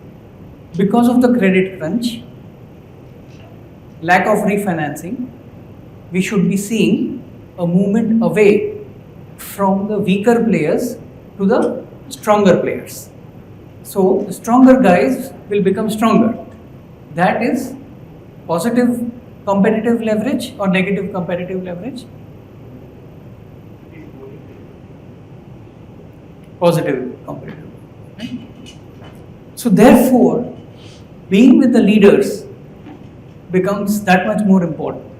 because of the credit crunch, lack of refinancing, we should be seeing a movement away from the weaker players to the stronger players. So the stronger guys will become stronger. That is positive competitive leverage or negative competitive leverage? Positive competitive. Right? So therefore, being with the leaders becomes that much more important.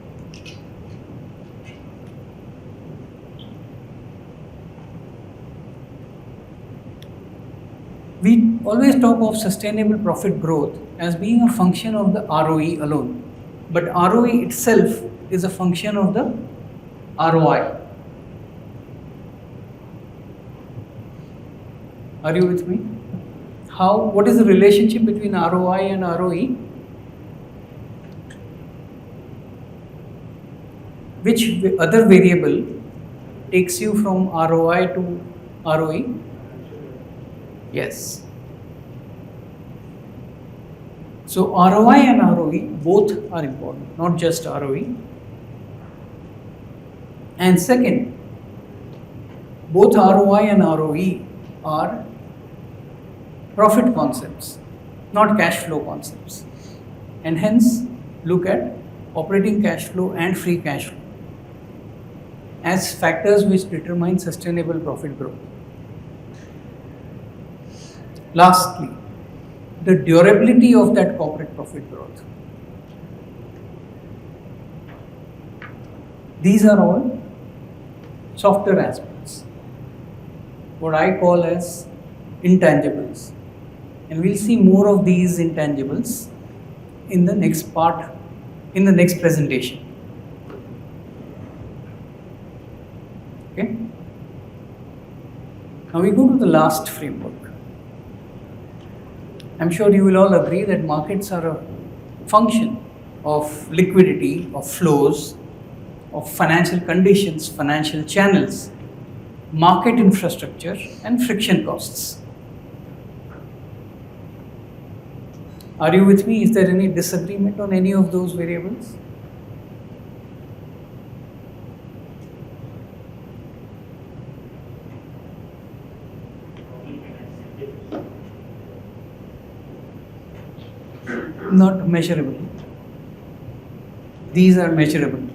We always talk of sustainable profit growth as being a function of the ROE alone. But ROE itself is a function of the ROI. Are you with me? What is the relationship between ROI and ROE? Which other variable takes you from ROI to ROE? Yes. So ROI and ROE both are important, not just ROE. And second, both ROI and ROE are profit concepts, not cash flow concepts. And hence, look at operating cash flow and free cash flow as factors which determine sustainable profit growth. Lastly, the durability of that corporate profit growth. These are all softer aspects, what I call as intangibles. And we'll see more of these intangibles in the next part, in the next presentation. Okay? Now we go to the last framework. I'm sure you will all agree that markets are a function of liquidity, of flows, of financial conditions, financial channels, market infrastructure, and friction costs. Are you with me? Is there any disagreement on any of those variables? Not measurable. These are measurable.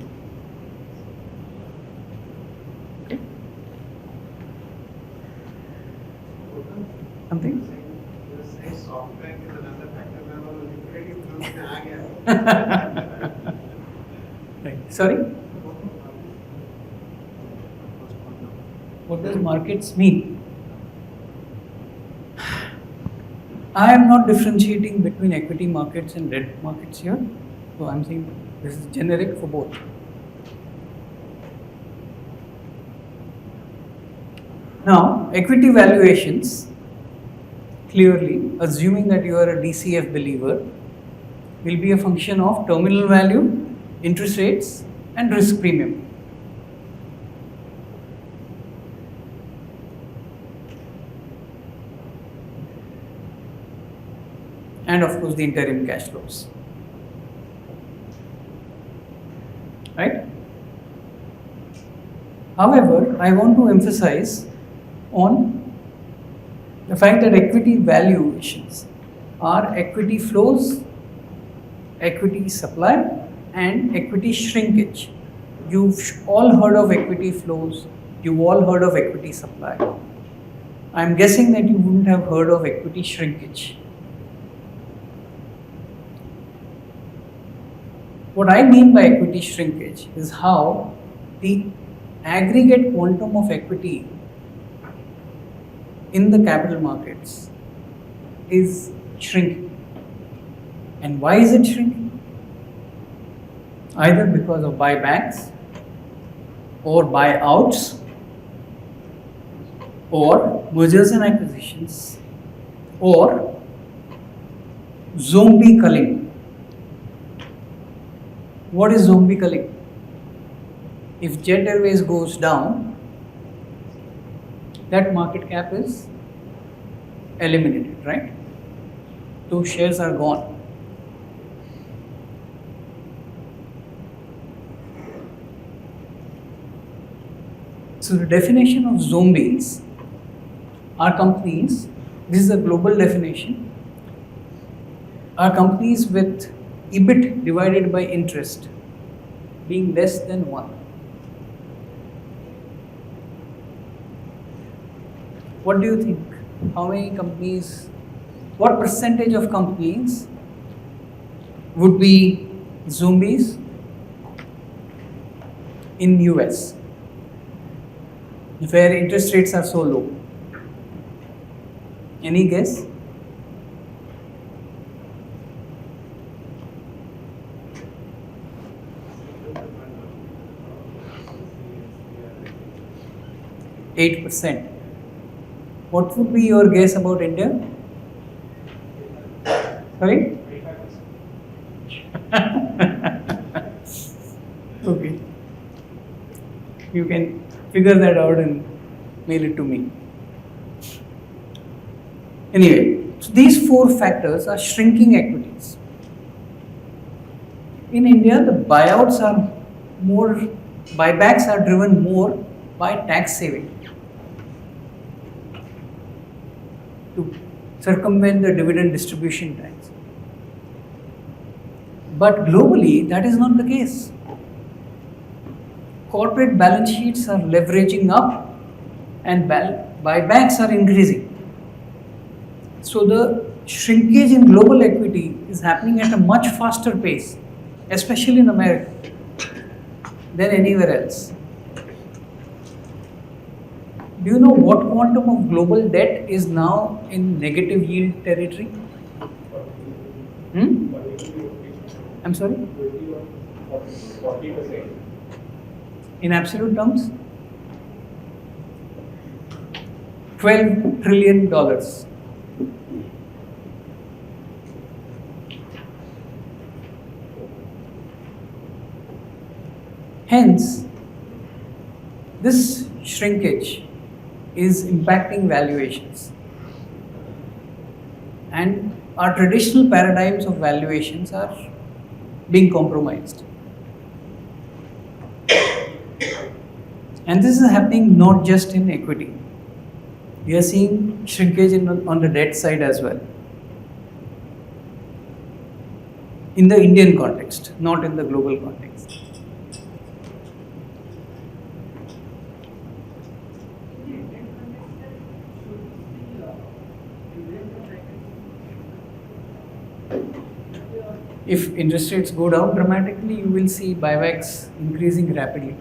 Okay. Something? Right. Sorry? What does markets mean? I am not differentiating between equity markets and debt markets here. So I'm saying this is generic for both. Now, equity valuations, clearly, assuming that you are a DCF believer, will be a function of terminal value, interest rates, and risk premium. And of course the interim cash flows. Right? However, I want to emphasize on the fact that equity valuations are equity flows, equity supply, and equity shrinkage. You've all heard of equity flows, you've all heard of equity supply. I'm guessing that you wouldn't have heard of equity shrinkage. What I mean by equity shrinkage is how the aggregate quantum of equity in the capital markets is shrinking. And why is it shrinking? Either because of buybacks or buyouts or mergers and acquisitions or zombie culling. What is zombie culling? If Jet Airways goes down, that market cap is eliminated, right? Those shares are gone. So the definition of zombies are companies, this is a global definition, are companies with EBIT divided by interest being less than 1. What do you think? How many companies, what percentage of companies would be zombies in US where interest rates are so low? Any guess? %8. What would be your guess about India? Sorry? Okay. You can figure that out and mail it to me. Anyway, so these 4 factors are shrinking equities. In India, the buybacks are driven more by tax saving to circumvent the dividend distribution tax. But globally, that is not the case. Corporate balance sheets are leveraging up and buybacks are increasing. So the shrinkage in global equity is happening at a much faster pace, especially in America, than anywhere else. Do you know what quantum of global debt is now in negative yield territory? I'm sorry? 40%. In absolute terms? $12 trillion. Hence, this shrinkage is impacting valuations. And our traditional paradigms of valuations are being compromised. And this is happening not just in equity. We are seeing shrinkage on the debt side as well. In the Indian context, not in the global context. If interest rates go down dramatically, you will see buybacks increasing rapidly.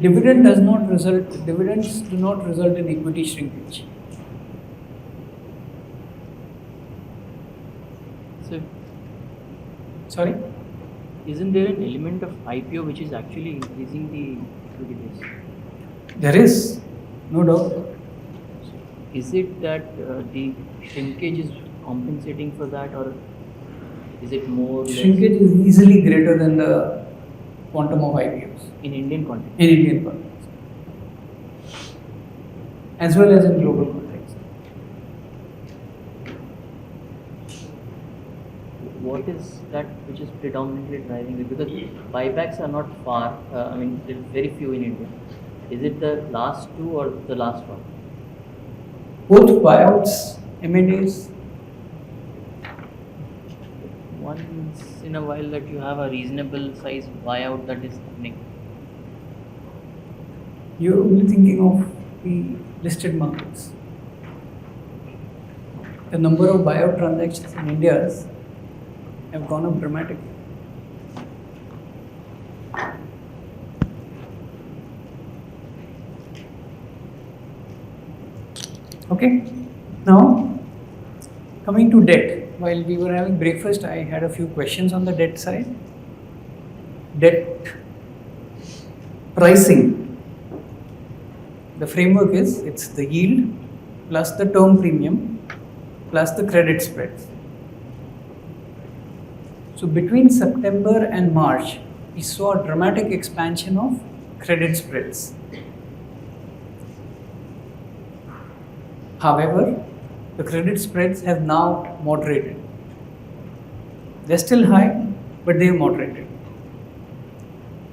Dividends do not result in equity shrinkage. So, Sorry? isn't there an element of IPO which is actually increasing the equity base? There is, no doubt. Is it that the shrinkage is compensating for that, or is it more or less Shrinkage is easily greater than the quantum of IPOs in Indian context? in Indian context, as well as in global context. What is that which is predominantly driving it? Because buybacks are not far. I mean, there are very few in India. Is it the last two or the last one? Both buyouts, M&As, Once in a while that you have a reasonable size buyout that is happening. you're only thinking of the listed markets. The number of buyout transactions in India have gone up dramatically. Okay, now coming to debt. While we were having breakfast, I had a few questions on the debt side. Debt pricing. The framework is, it's the yield plus the term premium plus the credit spreads. So between September and March, we saw a dramatic expansion of credit spreads. However, the credit spreads have now moderated. They're still high, but they have moderated.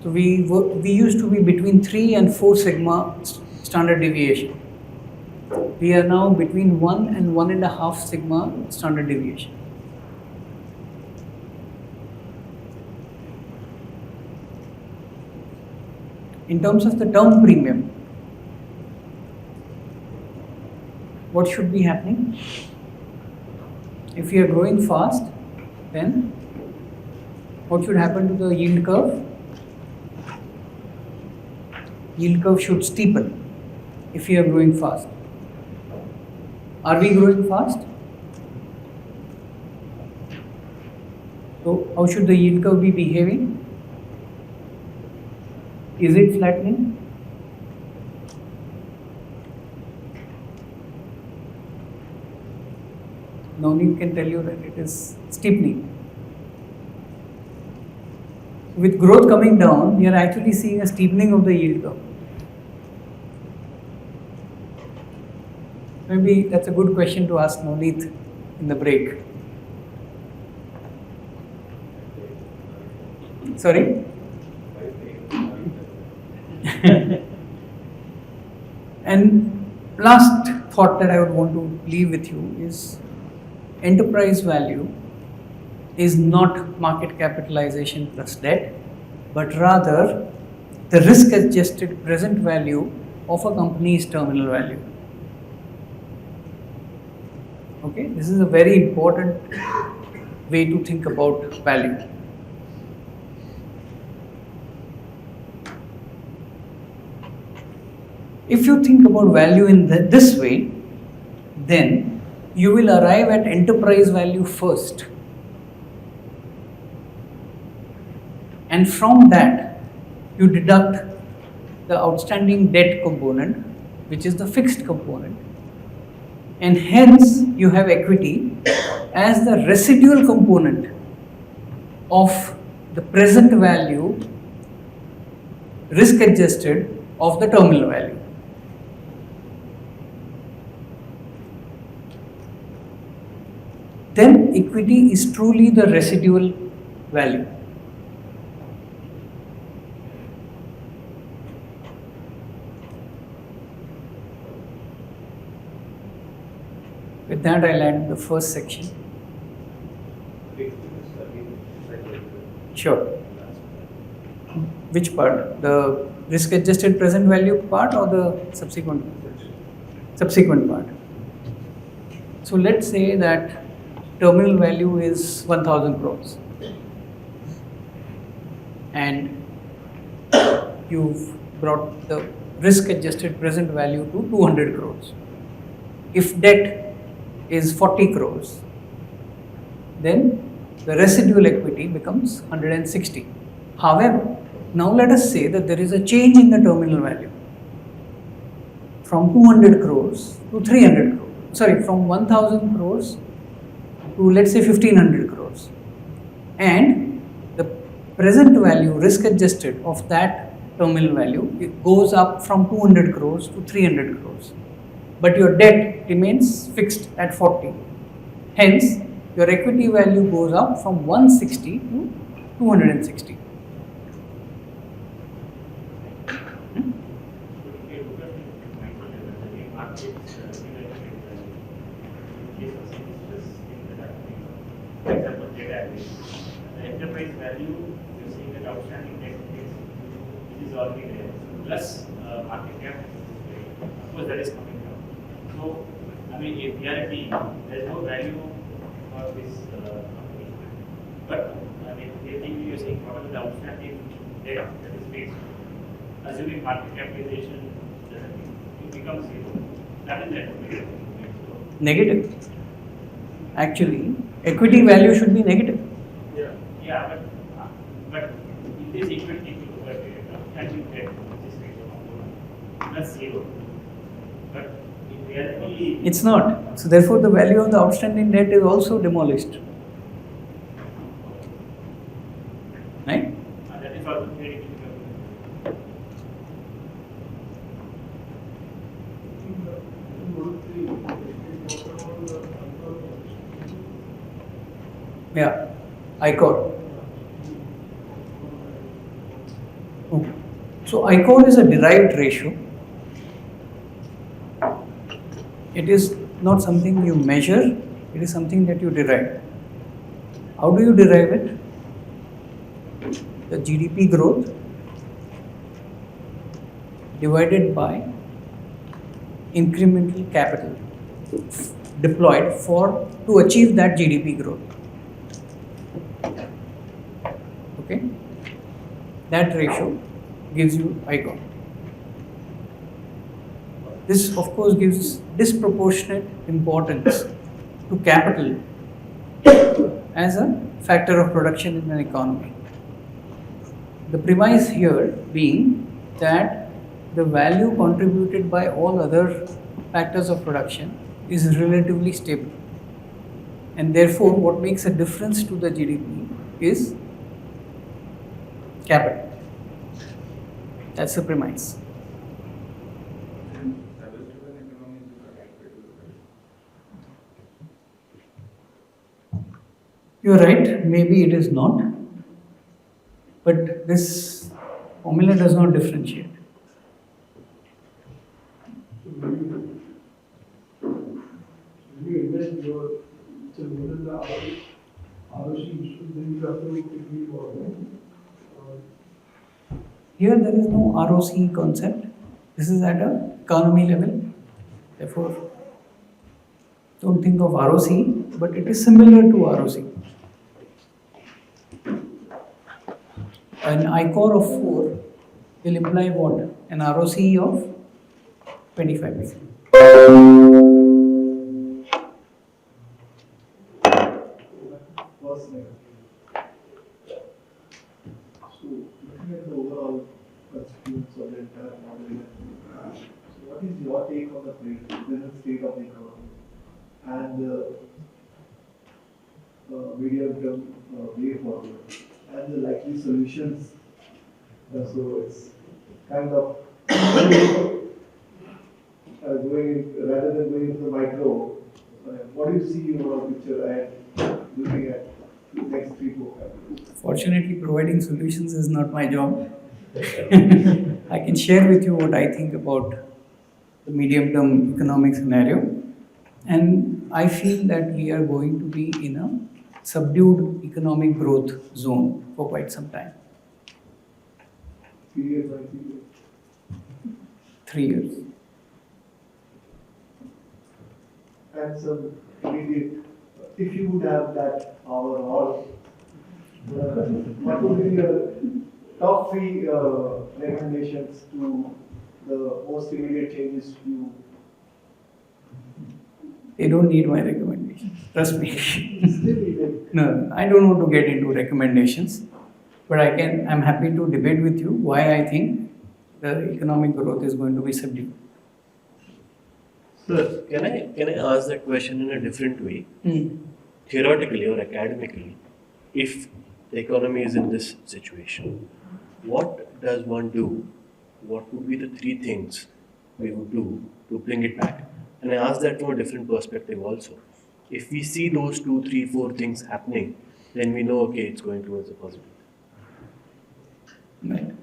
So we used to be between 3 and 4 sigma standard deviation. We are now between 1 and 1.5 sigma standard deviation. In terms of the term premium, what should be happening? If we are growing fast, then what should happen to the yield curve? Yield curve should steepen if we are growing fast. Are we growing fast? So how should the yield curve be behaving? Is it flattening? Navneet can tell you that it is steepening. With growth coming down, we are actually seeing a steepening of the yield curve. Maybe that's a good question to ask Navneet in the break. Sorry? And last thought that I would want to leave with you is enterprise value is not market capitalization plus debt, but rather the risk adjusted present value of a company's terminal value. Okay, this is a very important way to think about value. If you think about value in this way, then you will arrive at enterprise value first. And from that, you deduct the outstanding debt component, which is the fixed component, and hence you have equity as the residual component of the present value risk adjusted of the terminal value. Then equity is truly the residual value. With that, I'll end the first section. Sure. Which part? The risk adjusted present value part or the subsequent part? So let's say that terminal value is 1000 crores and you've brought the risk adjusted present value to 200 crores. If debt is 40 crores, then the residual equity becomes 160. However, now let us say that there is a change in the terminal value from 200 crores to 300 crores. Sorry, from 1000 crores to let's say 1500 crores. And the present value risk adjusted of that terminal value, it goes up from 200 crores to 300 crores. But your debt remains fixed at 40. Hence, your equity value goes up from 160 to 260. For example, data average. The enterprise value, you're saying that outstanding debt is already there, plus market cap, of course that is coming down. So, I mean, in reality, there is no value for this company. But, I mean, theoretically, you're saying whatever the outstanding debt that is faced, assuming market capitalization it becomes zero. That is the Negative. Actually, equity value should be negative. Yeah, but in this equity, outstanding debt, which is plus zero. But in reality, It's not. So therefore, the value of the outstanding debt is also demolished. Right? that is also very Yeah, ICOR. Oh. So ICOR is a derived ratio. It is not something you measure, it is something that you derive. How do you derive it? The GDP growth divided by incremental capital deployed to achieve that GDP growth. Okay, that ratio gives you ICOR. This of course gives disproportionate importance to capital as a factor of production in an economy. The premise here being that the value contributed by all other factors of production is relatively stable, and therefore what makes a difference to the GDP is capital. That's the premise. You're right, maybe it is not, but this formula does not differentiate. Here there is no ROC concept. This is at a economy level. Therefore, don't think of ROC, but it is similar to ROC. An ICOR of 4 will imply what? An ROC of 25%. So, looking at the overall constituents of the entire model. So what is your take on the present state of the economy and medium-term way forward and the likely solutions? So it's kind of going rather than going into the micro. What do you see in your picture ahead, looking at the next 3-4 years? Fortunately, providing solutions is not my job. I can share with you what I think about the medium-term economic scenario. And I feel that we are going to be in a subdued economic growth zone for quite some time. 3 years, I think. 3 years. And some immediate, if you would have that power, or what would be your top 3 recommendations to the most immediate changes you? They don't need my recommendations. Trust me. No, I don't want to get into recommendations, but I'm happy to debate with you why I think the economic growth is going to be subdued. Sir, can I ask that question in a different way? Theoretically or academically, if the economy is in this situation, what does one do? What would be the 3 things we would do to bring it back? And I ask that from a different perspective also. If we see those 2, 3, 4 things happening, then we know, okay, it's going towards a positive. Right.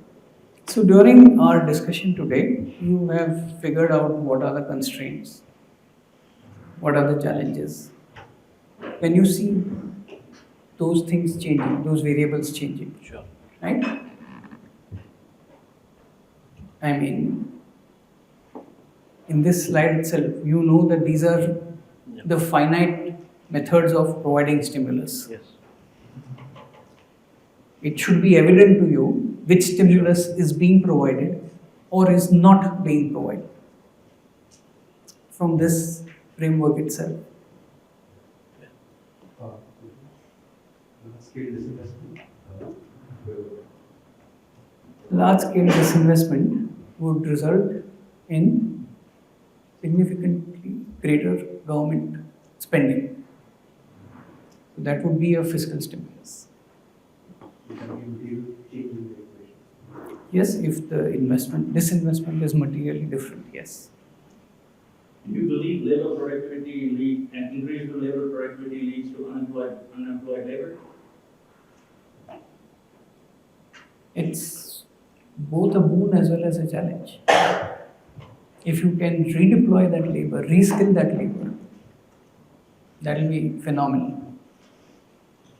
So during our discussion today, you have figured out what are the constraints, what are the challenges. When you see those things changing, those variables changing, Sure. right? I mean, in this slide itself, you know that these are the finite methods of providing stimulus. Yes. It should be evident to you which stimulus is being provided or is not being provided from this framework itself. Large-scale disinvestment would result in significantly greater government spending. So that would be a fiscal stimulus. Yes, if the disinvestment is materially different, yes. Do you believe labor productivity and increase to labor productivity leads to unemployed labor? It's both a boon as well as a challenge. If you can redeploy that labor, reskill that labor, that will be phenomenal.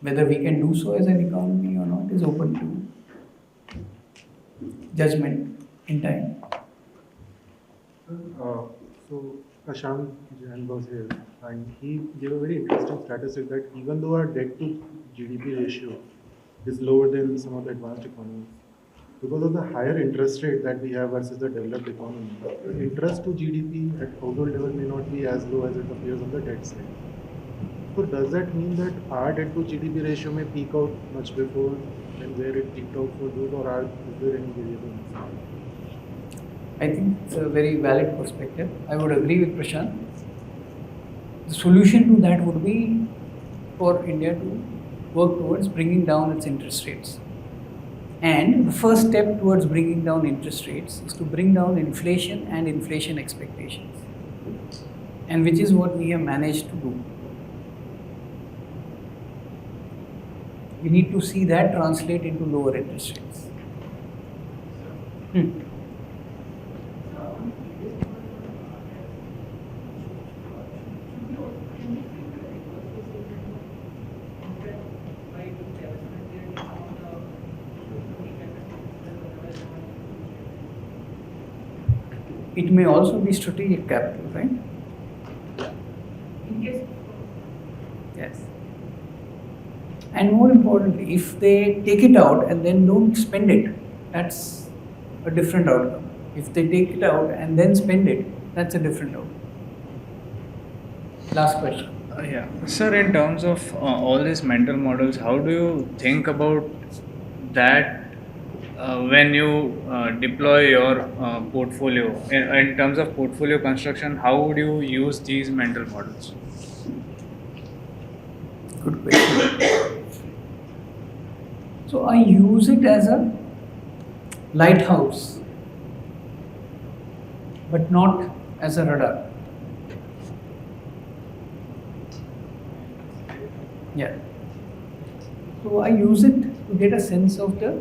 Whether we can do so as an economy or not is open to judgment in time. So Prashant Jain was here, and he gave a very interesting statistic that even though our debt to GDP ratio is lower than some of the advanced economies, because of the higher interest rate that we have versus the developed economy, the interest to GDP at household level may not be as low as it appears on the debt side. So does that mean that our debt to GDP ratio may peak out much before than where it peaked out for those, or is there any variable? I think it's a very valid perspective. I would agree with Prashant. The solution to that would be for India to work towards bringing down its interest rates. And the first step towards bringing down interest rates is to bring down inflation and inflation expectations, and which is what we have managed to do. We need to see that translate into lower interest rates. It may also be strategic capital, right? Yes. And more importantly, if they take it out and then don't spend it, that's a different outcome. If they take it out and then spend it, that's a different outcome. Last question. Yeah. Sir, in terms of all these mental models, how do you think about that when you deploy your portfolio, in terms of portfolio construction, how would you use these mental models? Good question. So I use it as a lighthouse, but not as a radar. Yeah. So I use it to get a sense of the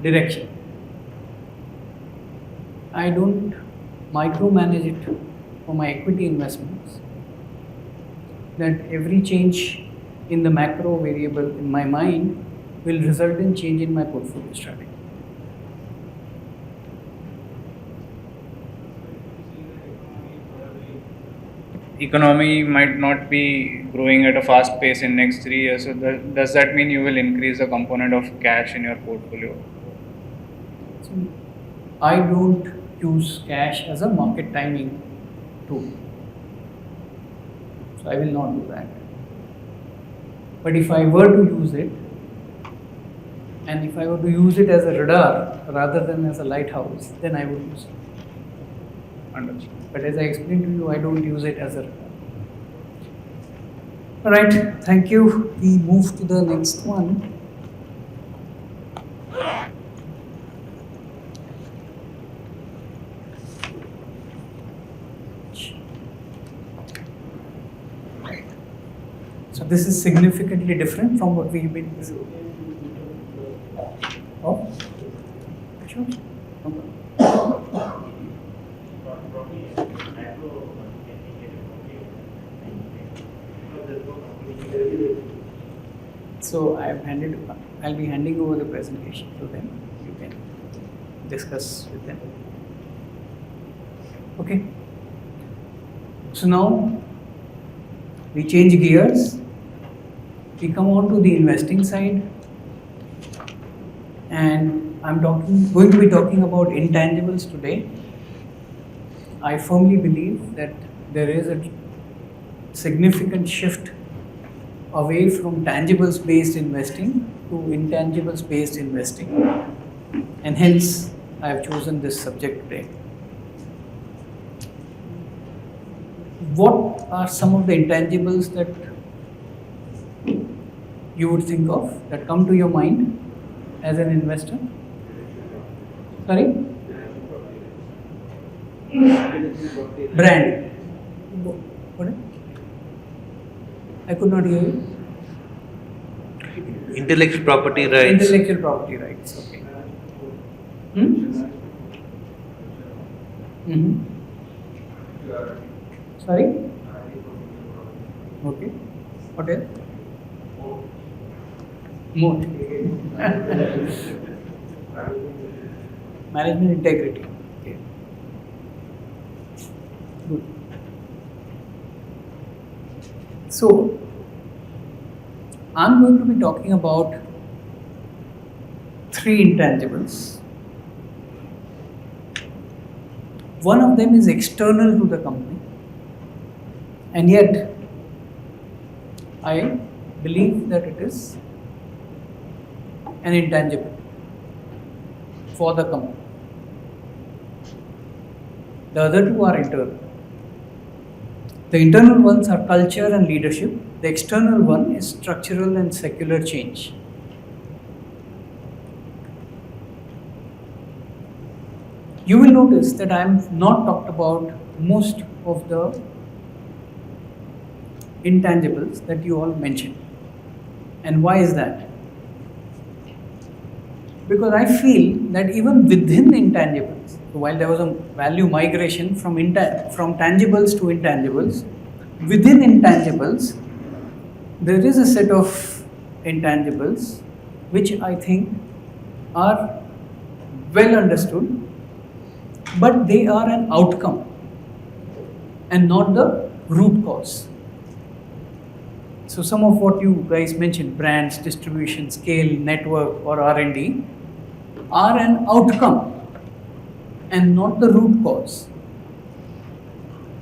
direction. I don't micromanage it for my equity investments. That every change in the macro variable in my mind will result in change in my portfolio strategy. Economy might not be growing at a fast pace in next 3 years. So does that mean you will increase the component of cash in your portfolio? So I don't use cash as a market timing tool. So I will not do that. But if I were to use it, and if I were to use it as a radar rather than as a lighthouse, then I would use it. Understood. But as I explained to you, I don't use it as a radar. Alright, thank you. We move to the next one. So this is significantly different from what we've been doing. Oh, sure. So I'll be handing over the presentation to them. You can discuss with them. Okay. So now we change gears. We come on to the investing side, and I'm going to be talking about intangibles today. I firmly believe that there is a significant shift away from tangibles based investing to intangibles based investing, and hence I have chosen this subject today. What are some of the intangibles that you would think of, that come to your mind as an investor? Sorry? Brand. What? I could not hear you. Intellectual property rights. Intellectual property rights, okay. Sorry? Okay. What else? Moat. Management integrity. Okay. Good. So, I'm going to be talking about 3 intangibles. One of them is external to the company, and yet I believe that it is an intangible for the company. The other 2 are internal. The internal ones are culture and leadership. The external one is structural and secular change. You will notice that I am not talked about most of the intangibles that you all mentioned. And why is that? Because I feel that even within intangibles, so while there was a value migration from tangibles to intangibles, within intangibles, there is a set of intangibles which I think are well understood, but they are an outcome and not the root cause. So some of what you guys mentioned, brands, distribution, scale, network, or R&D, are an outcome and not the root cause.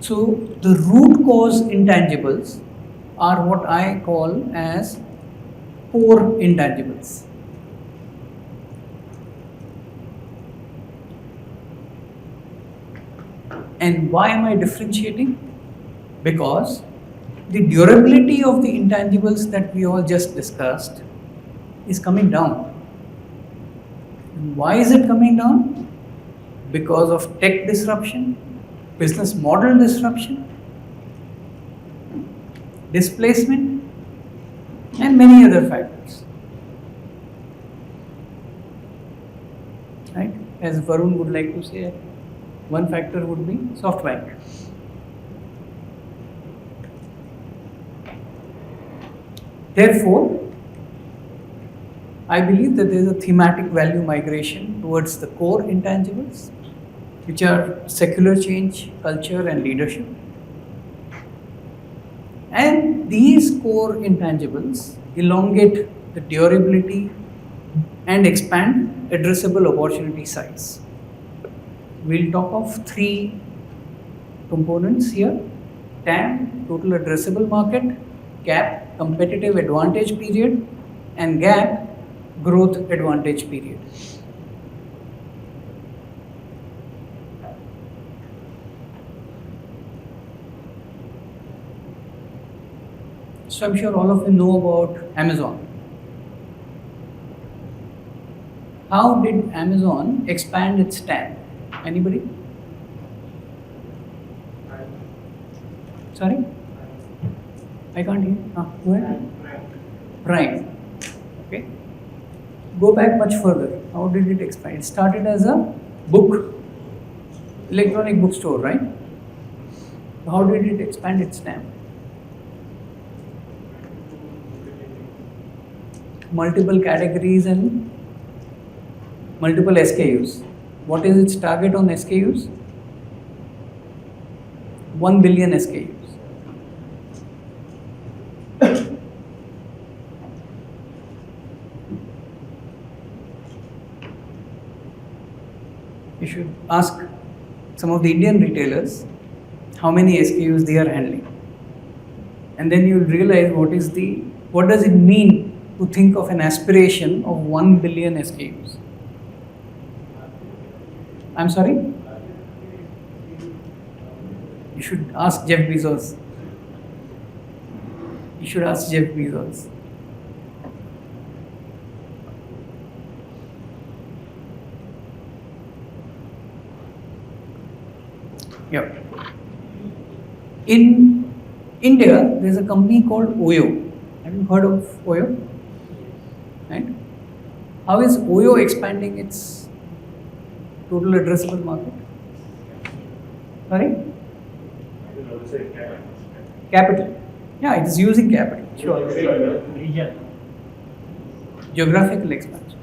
So the root cause intangibles are what I call as core intangibles. And why am I differentiating? Because the durability of the intangibles that we all just discussed is coming down. And why is it coming down? Because of tech disruption, business model disruption, displacement, and many other factors. Right? As Varun would like to say, one factor would be SoftBank. Therefore, I believe that there is a thematic value migration towards the core intangibles, which are secular change, culture, and leadership. And these core intangibles elongate the durability and expand addressable opportunity size. We'll talk of three components here: TAM, total addressable market; CAP, competitive advantage period; and GAP, growth advantage period. So I'm sure all of you know about Amazon. How did Amazon expand its TAM? Anybody? Sorry? I can't hear. Go ahead. Prime. Okay. Go back much further. How did it expand? It started as a book, electronic bookstore, right? How did it expand its TAM? Multiple categories and multiple SKUs. What is its target on SKUs? 1 billion SKUs. You should ask some of the Indian retailers how many SKUs they are handling. And then you'll realize what does it mean to think of an aspiration of 1 billion SKUs. I'm sorry? You should ask Jeff Bezos. You should ask Jeff Bezos. Yeah. In India, there's a company called Oyo. Have you heard of Oyo? Right? How is Oyo expanding its total addressable market? Sorry? Capital. Yeah, it is using capital. Sure. Geographical expansion.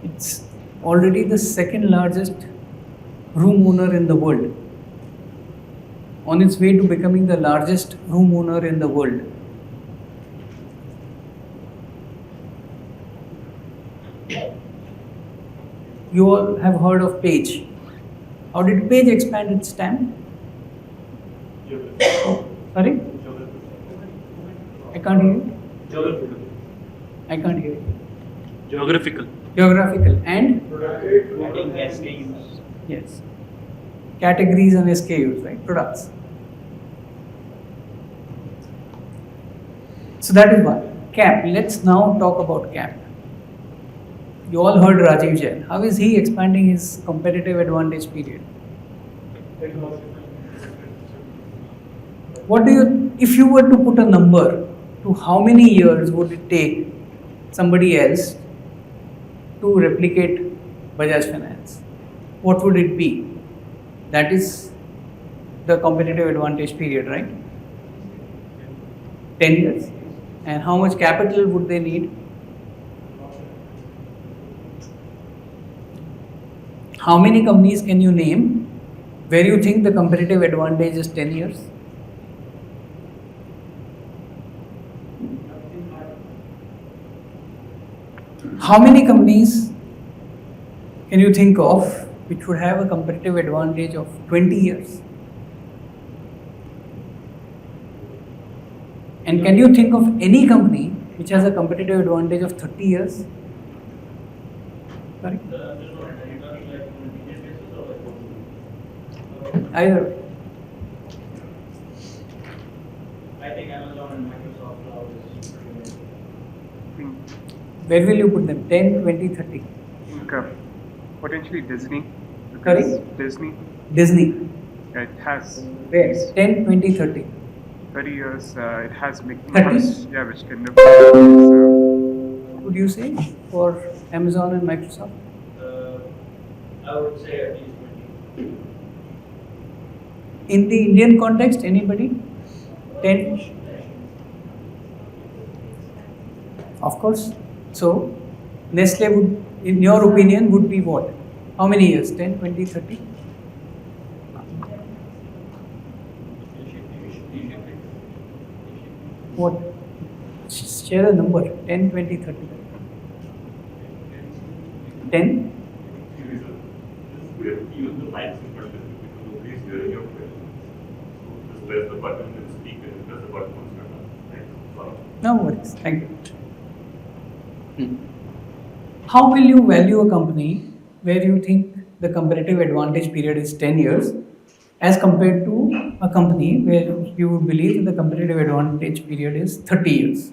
It's already the second largest room owner in the world, on its way to becoming the largest room owner in the world. You all have heard of Page. How did Page expand its TAM? Sorry? I can't hear you. I can't hear you. Geographical. Geographical and? Adding SKUs. Yes. Categories and SKUs, right? Products. So that is one. CAP. Let's now talk about CAP. You all heard Rajiv Jain. How is he expanding his competitive advantage period? What do you, if you were to put a number to how many years would it take somebody else to replicate Bajaj Finance? What would it be? That is the competitive advantage period, right? 10 years. And how much capital would they need? How many companies can you name where you think the competitive advantage is 10 years? How many companies can you think of which would have a competitive advantage of 20 years? And can you think of any company which has a competitive advantage of 30 years? Sorry? Either. I think Amazon and Microsoft Cloud is pretty much. Where will you put them? 10, 20, 30? think potentially Disney. Sorry? Disney. Disney. It has Where? these 10, 20, 30. 30 years. It has Mickey 30? Mouse. Yeah, which can live. What would you say for Amazon and Microsoft? I would say at least 20. In the Indian context, anybody? 10? Of course. So, Nestle would, in your opinion, would be what? How many years? 10, 20, 30? What? Share a number. 10, 20, 30. 10? Use the mics in front of you because nobody's hearing your question. So just press the button and speak and press the button once you're done. Thanks. Sorry. No worries. Thank you. How will you value a company where you think the competitive advantage period is 10 years as compared to a company where you would believe that the competitive advantage period is 30 years?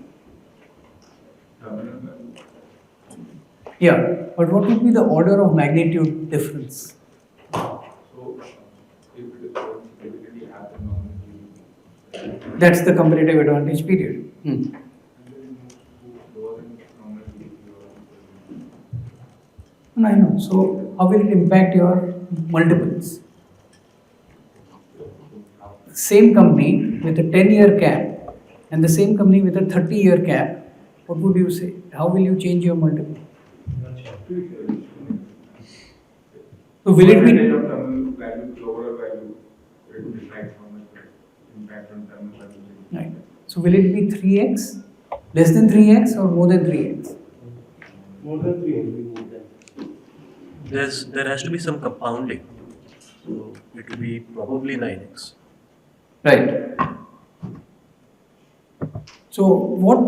Yeah, but what would be the order of magnitude difference? That's the competitive advantage period. I know. So, how will it impact your multiples? Same company with a 10-year cap and the same company with a 30-year cap, what would you say? How will you change your multiple? So, will it be? Right. So, will it be 3x, less than 3x, or more than 3x? More than 3. There has to be some compounding. So it will be probably 9x. Right. So, what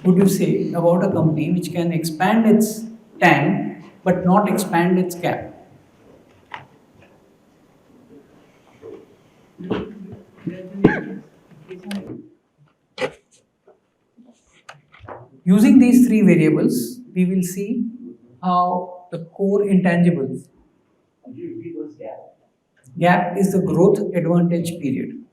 would you say about a company which can expand its TAM but not expand its cap? Using these three variables, we will see how the core intangibles. Gap is the growth advantage period.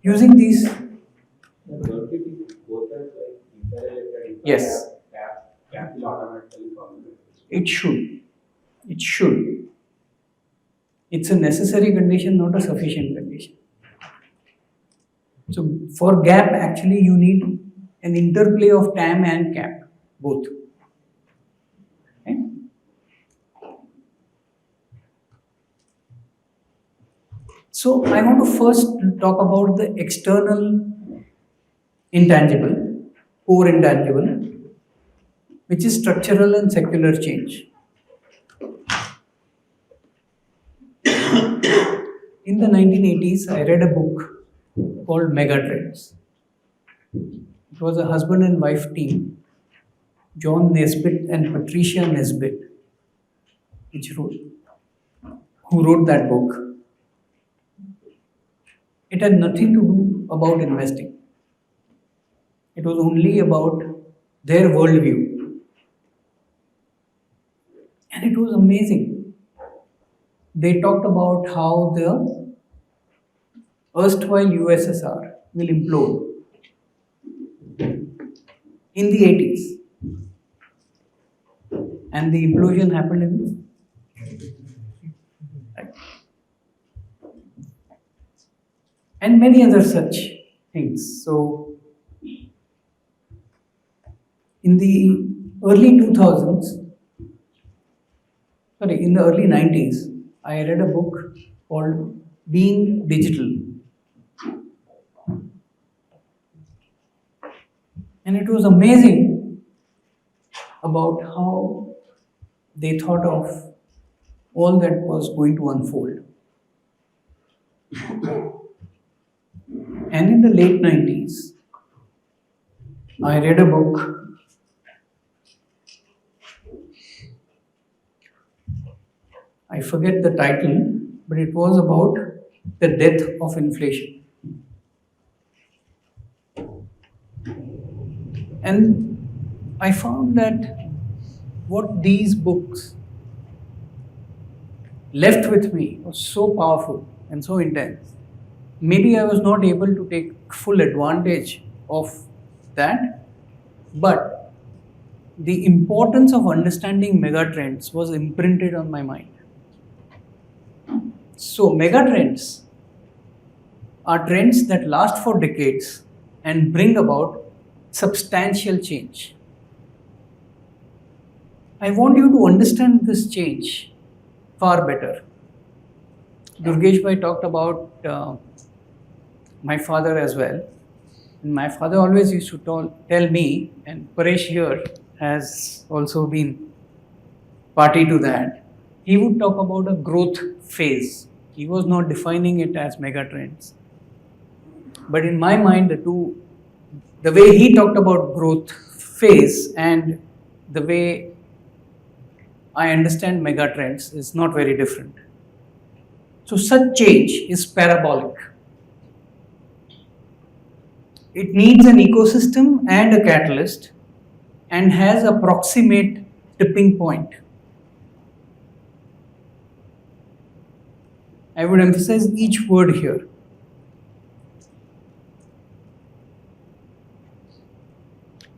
Using these, yes, it should. It should. It's a necessary condition, not a sufficient condition. So, for gap, actually, you need an interplay of TAM and cap, both. Okay? So, I want to first talk about the external intangible, core intangible, which is structural and secular change. In the 1980s, I read a book called Megatrends. It was a husband and wife team, John Nesbitt and Patricia Nesbitt, who wrote that book. It had nothing to do about investing. It was only about their worldview. And it was amazing. They talked about how the erstwhile USSR will implode in the 80s. And the implosion happened in and many other such things. So, in the early 2000s, in the early 90s, I read a book called Being Digital. And it was amazing about how they thought of all that was going to unfold. And in the late 90s, I read a book. I forget the title, but it was about the death of inflation. And I found that what these books left with me was so powerful and so intense. Maybe I was not able to take full advantage of that, but the importance of understanding megatrends was imprinted on my mind. So, megatrends are trends that last for decades and bring about substantial change. I want you to understand this change far better. Durgesh Bhai talked about my father as well. And my father always used to tell me, and Paresh here has also been party to that. He would talk about a growth phase. He was not defining it as megatrends. But in my mind, the way he talked about growth phase and the way I understand megatrends is not very different. So such change is parabolic. It needs an ecosystem and a catalyst and has a proximate tipping point. I would emphasize each word here.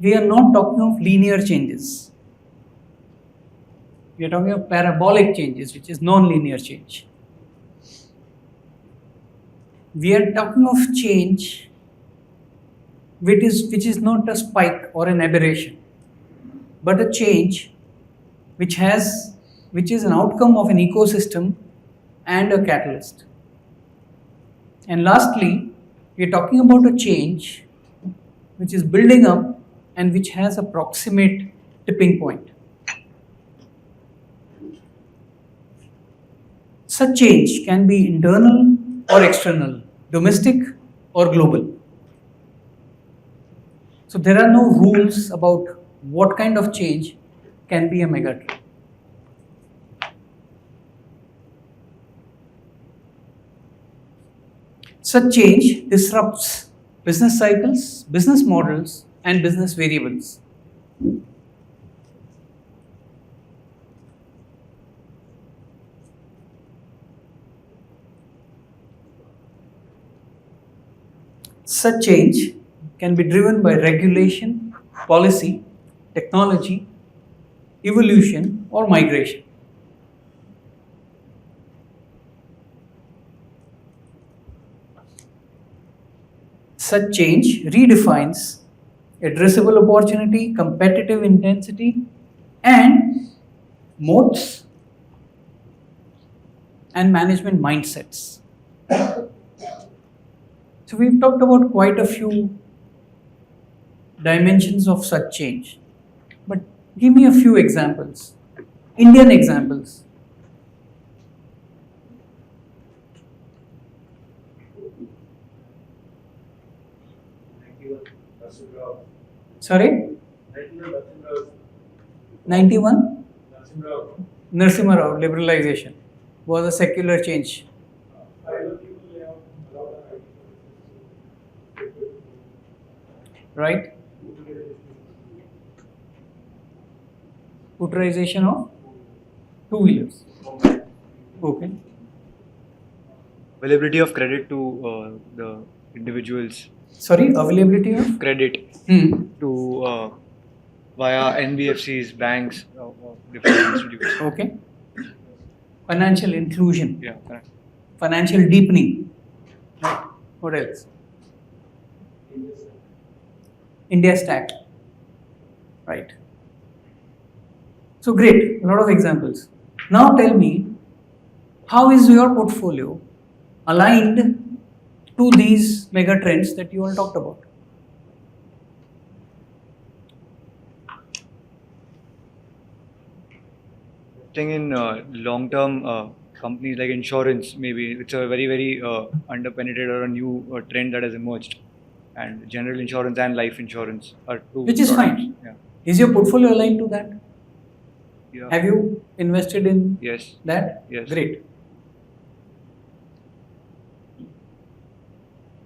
We are not talking of linear changes. We are talking of parabolic changes, which is non-linear change. We are talking of change which is not a spike or an aberration, but a change which is an outcome of an ecosystem and a catalyst. And lastly, we are talking about a change which is building up and which has a proximate tipping point. Such change can be internal or external, domestic or global. So there are no rules about what kind of change can be a megatrend. Such change disrupts business cycles, business models, and business variables. Such change can be driven by regulation, policy, technology, evolution, or migration. Such change redefines addressable opportunity, competitive intensity, and moats and management mindsets. So we've talked about quite a few dimensions of such change. But give me a few examples, Indian examples. Sorry? 91? Narasimha Rao, liberalization, was a secular change. Right? Utilization of two-wheelers. Okay. Availability of credit to the individuals. Sorry, availability of credit to via NBFCs, banks, different institutes. Okay. Financial inclusion. Yeah. Correct. Financial deepening. Right. What else? India Stack. Right. So great, a lot of examples. Now tell me, how is your portfolio aligned to these mega trends that you all talked about? Investing in long-term companies like insurance, maybe it's a very, very underpenetrated or a new trend that has emerged. and general insurance and life insurance are two. Which is products. fine. Yeah. Is your portfolio aligned to that? Yeah. Have you invested in Yes. that? Yes. Great.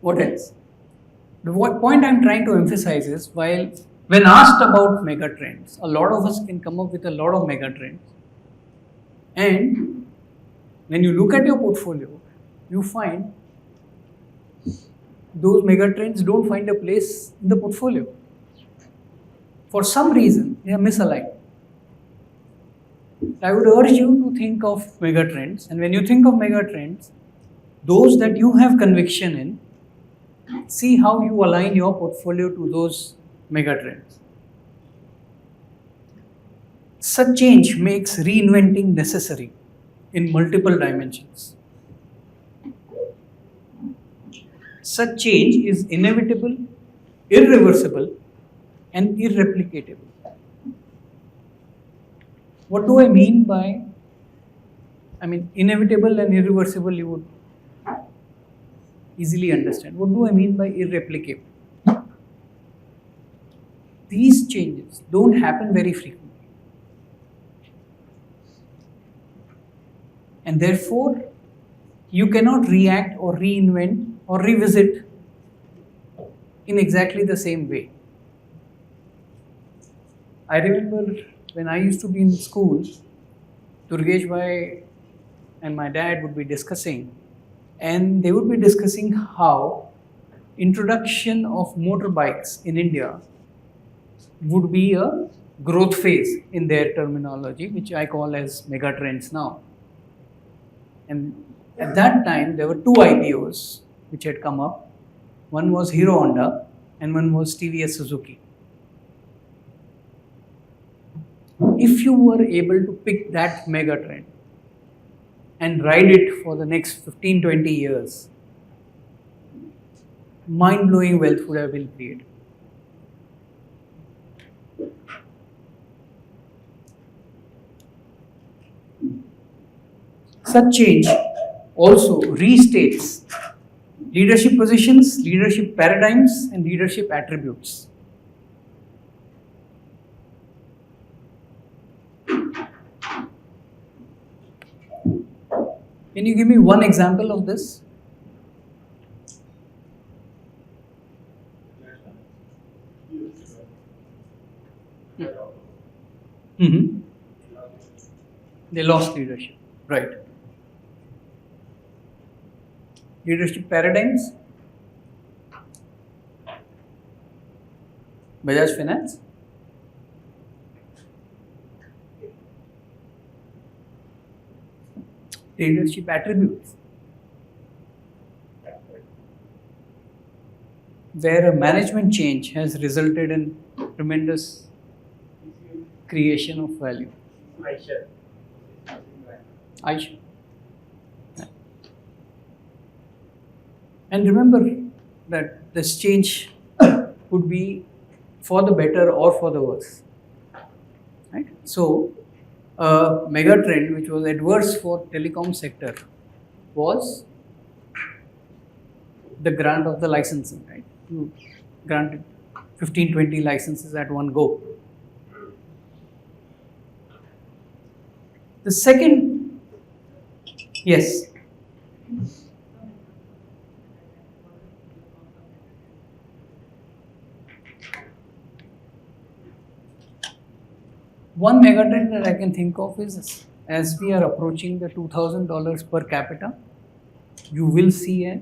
What else? The point I'm trying to emphasize is when asked about mega trends, a lot of us can come up with a lot of mega trends. And when you look at your portfolio, you find those mega trends don't find a place in the portfolio. For some reason, they are misaligned. I would urge you to think of mega trends, and when you think of mega trends, those that you have conviction in, see how you align your portfolio to those mega trends. Such change makes reinventing necessary in multiple dimensions. Such change is inevitable, irreversible, and irreplicable. What do I mean by, inevitable and irreversible, you would easily understand. What do I mean by irreplicable? These changes don't happen very frequently. And therefore, you cannot react or reinvent or revisit in exactly the same way. I remember when I used to be in school, Durgesh Bhai and my dad would be discussing, and they would be discussing how introduction of motorbikes in India would be a growth phase in their terminology, which I call as mega trends now. And at that time, there were two IPOs which had come up. One was Hero Honda and one was TVS Suzuki. If you were able to pick that mega trend and ride it for the next 15-20 years, mind-blowing wealth would have been created. Such change also restates leadership positions, leadership paradigms, and leadership attributes. Can you give me one example of this? Mm-hmm. They lost leadership, right? Leadership paradigms? Bajaj Finance? Leadership attributes, where a management change has resulted in tremendous creation of value. Aisha. And remember that this change could be for the better or for the worse. Right? So, a mega trend which was adverse for telecom sector was the grant of the licensing, right? You granted 15-20 licenses at one go. The second, yes. One megatrend that I can think of is, as we are approaching the $2,000 per capita, you will see a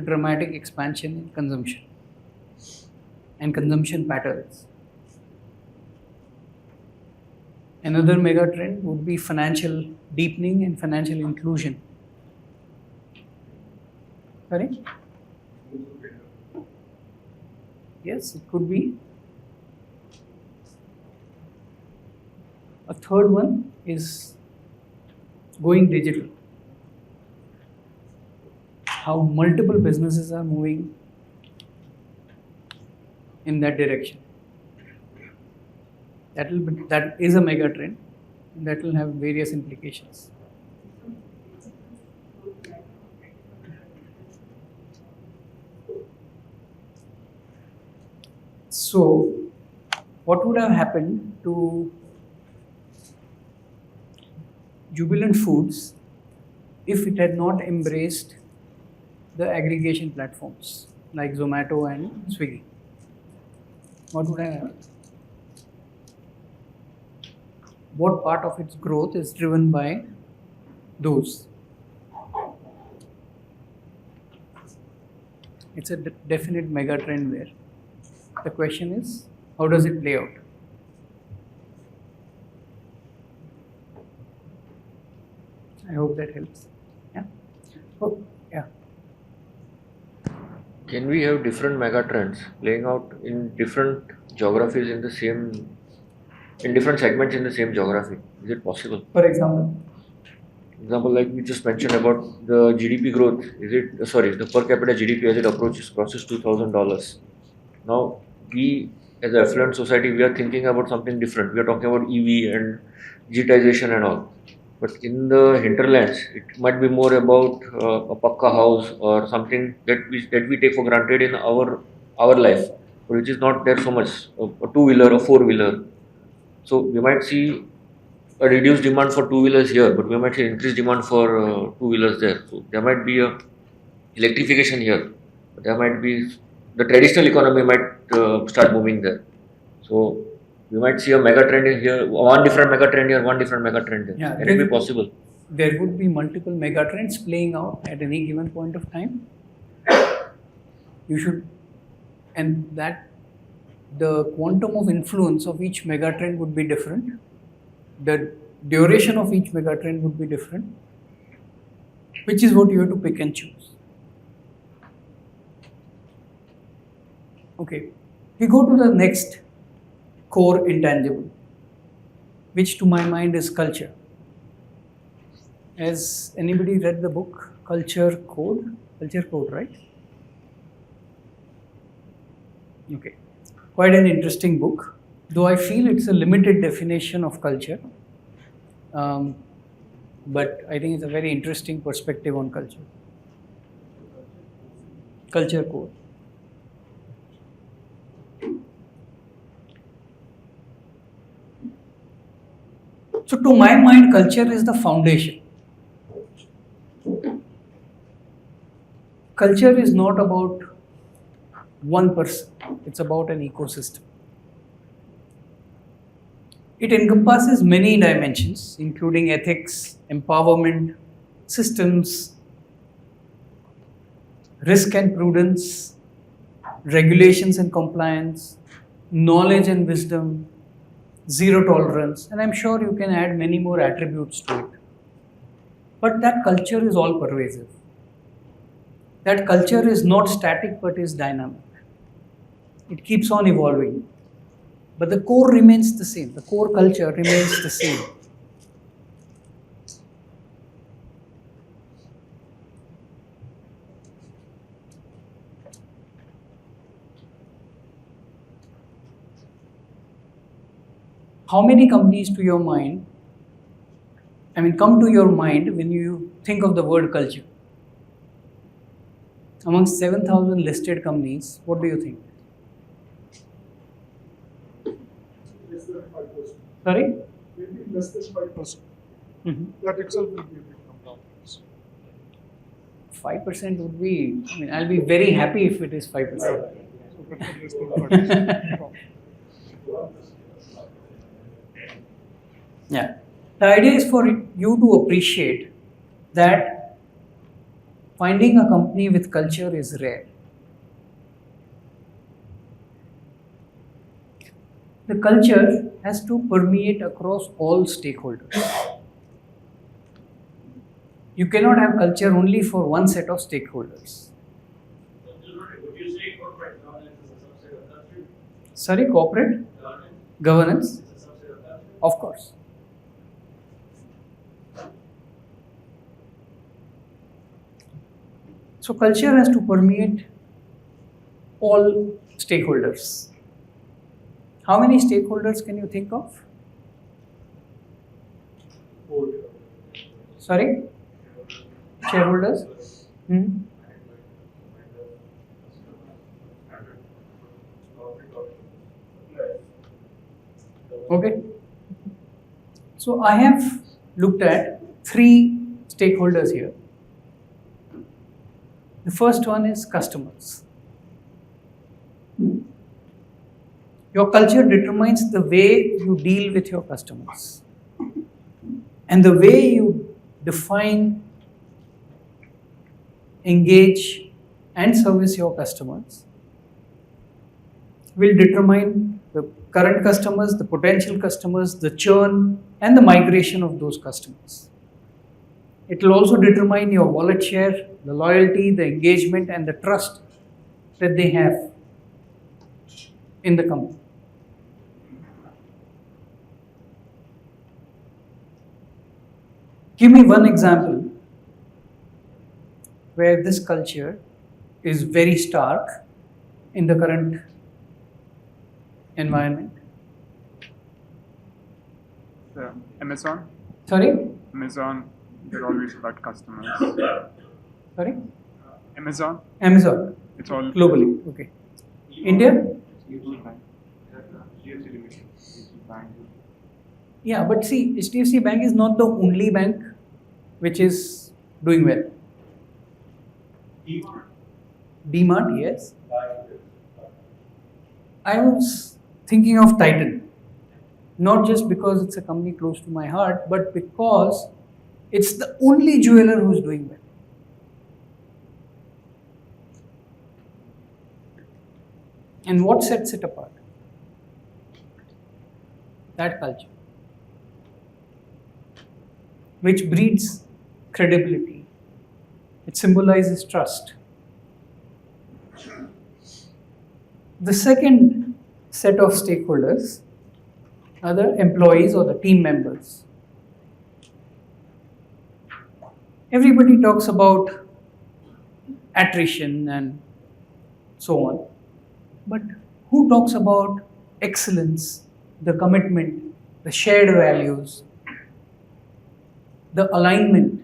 dramatic expansion in consumption and consumption patterns. Another megatrend would be financial deepening and financial inclusion. Correct? Yes, it could be. A third one is going digital. How multiple businesses are moving in that direction. That is a mega trend. That will have various implications. So, what would have happened to Jubilant Foods if it had not embraced the aggregation platforms like Zomato and Swiggy? What would have happened? What part of its growth is driven by those? It's a definite mega trend there. The question is, how does it play out? I hope that helps. Yeah. Oh, yeah. Can we have different mega trends playing out in different geographies in the same, in different segments in the same geography? Is it possible? For example? Example, like we just mentioned about the GDP growth, is it, sorry, the per capita GDP as it crosses $2,000. Now, we as an affluent society, we are thinking about something different. We are talking about EV and digitization and all. But in the hinterlands, it might be more about a pakka house or something that we take for granted in our life, which is not there so much. A two-wheeler, a four-wheeler. So we might see a reduced demand for two-wheelers here, but we might see increased demand for two-wheelers there. So there might be a electrification here. But there might be the traditional economy might start moving there. So we might see a mega trend in here, one different mega trend here, one different mega trend there. Yeah, Can it be possible? There would be multiple mega trends playing out at any given point of time. You should, and that the quantum of influence of each mega trend would be different. The duration of each mega trend would be different, which is what you have to pick and choose. Okay, we go to the next core intangible, which to my mind is culture. Has anybody read the book Culture Code? Culture Code, right? Okay, quite an interesting book, though I feel it's a limited definition of culture. But I think it's a very interesting perspective on culture. Culture Code. So to my mind, culture is the foundation. Culture is not about one person, it's about an ecosystem. It encompasses many dimensions, including ethics, empowerment, systems, risk and prudence, regulations and compliance, knowledge and wisdom, zero tolerance, and I'm sure you can add many more attributes to it. But that culture is all pervasive. That culture is not static but is dynamic. It keeps on evolving. But the core remains the same. The core culture remains the same. How many companies to your mind, come to your mind when you think of the word culture? Amongst 7,000 listed companies, what do you think? Less than 5%. Sorry? Maybe less than 5%. Mm-hmm. That itself will be a big number. 5% would be, I'll be very happy if it is 5%. Yeah. The idea is for you to appreciate that finding a company with culture is rare. The culture has to permeate across all stakeholders. You cannot have culture only for one set of stakeholders. Would you say corporate governance is a subset of culture? Sorry, corporate governance? Is a subset of culture? Of course. So culture has to permeate all stakeholders. How many stakeholders can you think of? Sorry? Shareholders? Okay. So I have looked at 3 stakeholders here. The first one is customers. Your culture determines the way you deal with your customers. And the way you define, engage, and service your customers will determine the current customers, the potential customers, the churn, and the migration of those customers. It will also determine your wallet share, the loyalty, the engagement, and the trust that they have in the company. Give me one example where this culture is very stark in the current environment. Amazon? Sorry? Amazon, they're always about customers. Sorry? Amazon? Amazon. It's all globally. Okay. India? Yeah, but see, HDFC Bank is not the only bank which is doing well. DMart, yes. I was thinking of Titan, not just because it's a company close to my heart, but because it's the only jeweler who's doing well. And what sets it apart? That culture, which breeds credibility. It symbolizes trust. The second set of stakeholders are the employees or the team members. Everybody talks about attrition and so on. But who talks about excellence, the commitment, the shared values, the alignment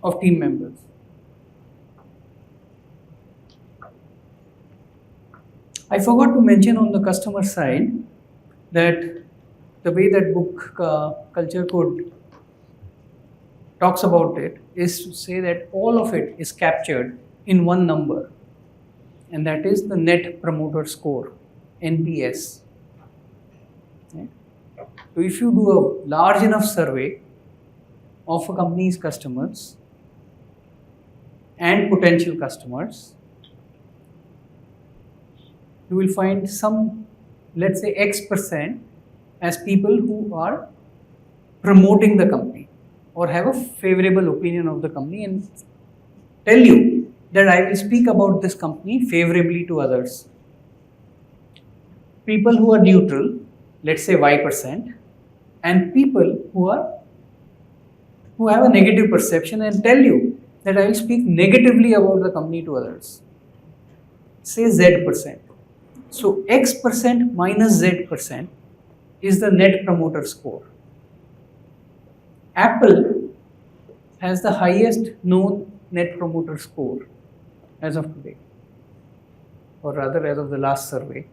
of team members? I forgot to mention on the customer side that the way that book Culture Code talks about it is to say that all of it is captured in one number, and that is the Net Promoter Score, NPS. Right? So if you do a large enough survey of a company's customers and potential customers, you will find some, let's say X% as people who are promoting the company or have a favorable opinion of the company and tell you that I will speak about this company favorably to others. People who are neutral, let's say Y%, and people who have a negative perception and tell you that I will speak negatively about the company to others. Say Z%. So X% minus Z% is the Net Promoter Score. Apple has the highest known Net Promoter Score as of today, or rather as of the last survey,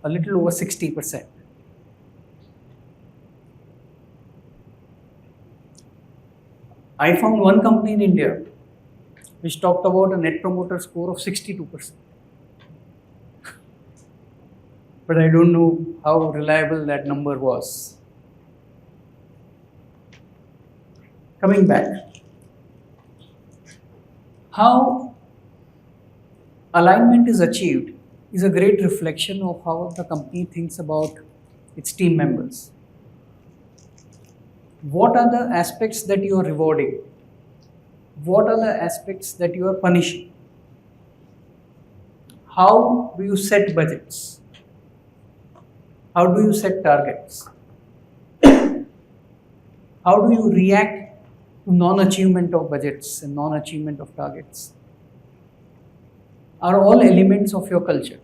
a little over 60%. I found one company in India which talked about a Net Promoter Score of 62%. But I don't know how reliable that number was. Coming back, how alignment is achieved is a great reflection of how the company thinks about its team members. What are the aspects that you are rewarding? What are the aspects that you are punishing? How do you set budgets? How do you set targets? How do you react to non-achievement of budgets and non-achievement of targets? Are all elements of your culture.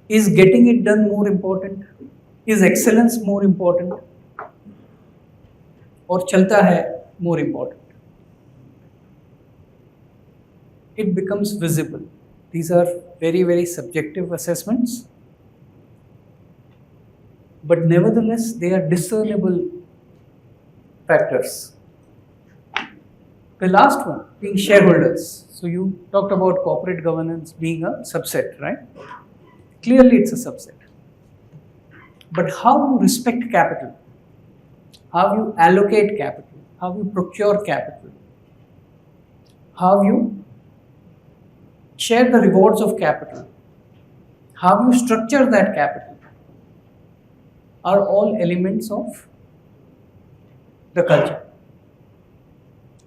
Is getting it done more important? Is excellence more important? Or chalta hai more important? it becomes visible. These are very, very subjective assessments, but nevertheless, they are discernible factors. The last one being shareholders. So you talked about corporate governance being a subset, right? Clearly, it's a subset. But how you respect capital, how you allocate capital, how you procure capital, how you share the rewards of capital, how you structure that capital, are all elements of the culture.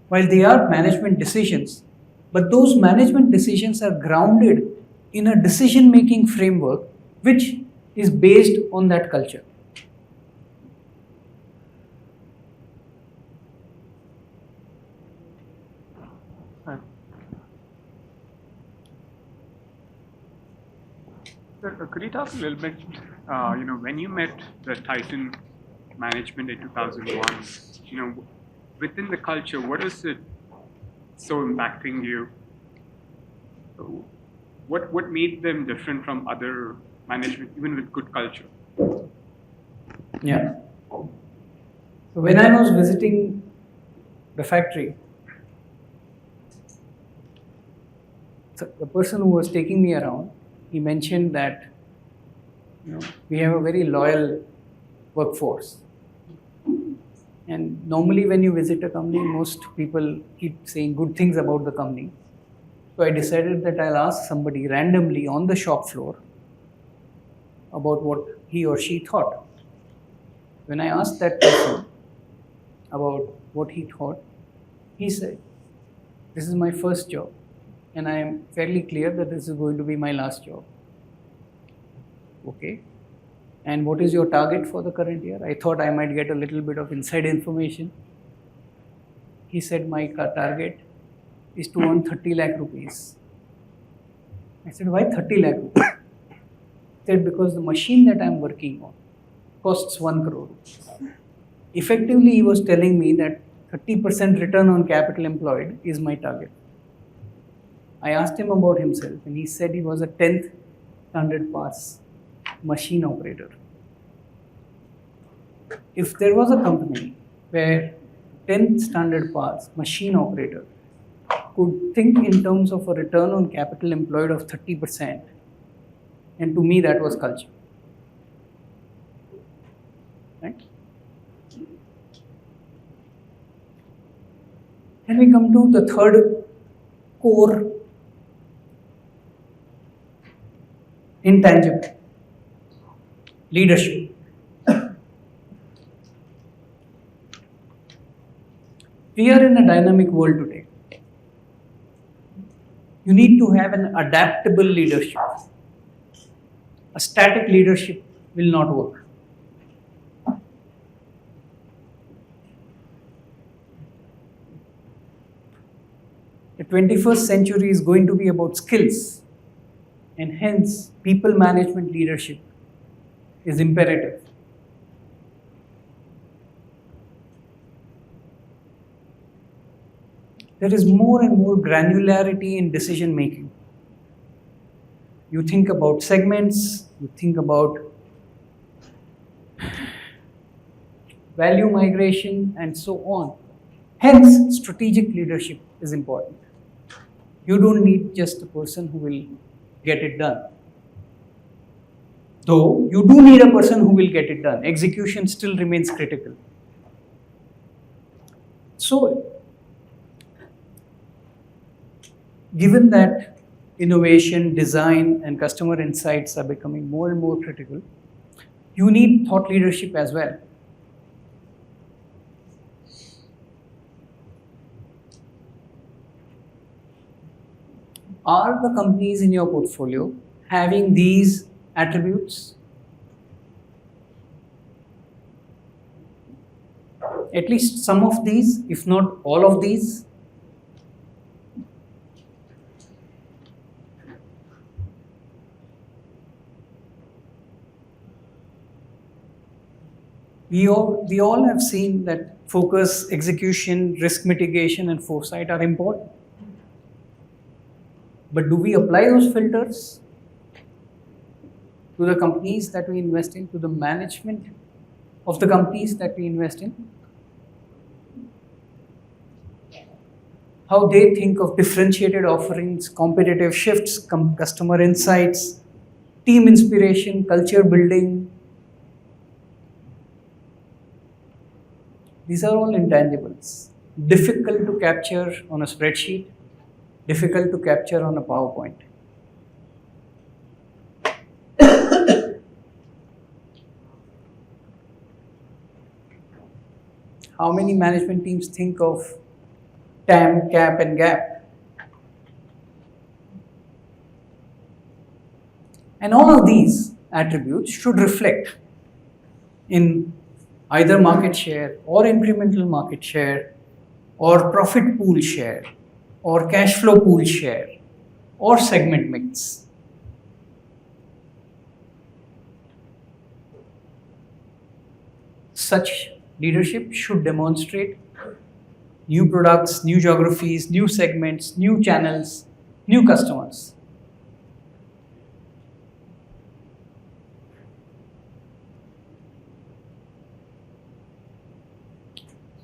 While they are management decisions, but those management decisions are grounded in a decision-making framework which is based on that culture. Sir, could you talk a little bit, when you met the Titan management in 2001, within the culture, what is it so impacting you? What made them different from other management, even with good culture? Yeah. So when I was visiting the factory, so the person who was taking me around, he mentioned that we have a very loyal workforce. And normally when you visit a company, most people keep saying good things about the company. So I decided that I'll ask somebody randomly on the shop floor about what he or she thought. When I asked that person about what he thought, he said, "This is my first job and I am fairly clear that this is going to be my last job." Okay. And what is your target for the current year? I thought I might get a little bit of inside information. He said, "My target is to earn 30 lakh rupees. I said, "Why 30 lakh rupees? He said, "Because the machine that I'm working on costs 1 crore rupees. Effectively, he was telling me that 30% return on capital employed is my target. I asked him about himself and he said he was a 10th standard pass machine operator. If there was a company where 10th standard pass machine operator could think in terms of a return on capital employed of 30%, and to me that was culture. Right? Then we come to the third core intangible, leadership. We are in a dynamic world today. You need to have an adaptable leadership. A static leadership will not work. The 21st century is going to be about skills, and hence people management leadership is imperative. There is more and more granularity in decision making. You think about segments, you think about value migration, and so on. Hence, strategic leadership is important. You don't need just a person who will get it done. Though you do need a person who will get it done. Execution still remains critical. So, given that innovation, design, and customer insights are becoming more and more critical, you need thought leadership as well. Are the companies in your portfolio having these attributes? At least some of these, if not all of these. We all have seen that focus, execution, risk mitigation, and foresight are important. But do we apply those filters to the companies that we invest in, to the management of the companies that we invest in? How they think of differentiated offerings, competitive shifts, customer insights, team inspiration, culture building. These are all intangibles, difficult to capture on a spreadsheet, difficult to capture on a PowerPoint. How many management teams think of TAM, CAP, and GAP? And all of these attributes should reflect in either market share or incremental market share or profit pool share or cash flow pool share or segment mix. Such leadership should demonstrate new products, new geographies, new segments, new channels, new customers.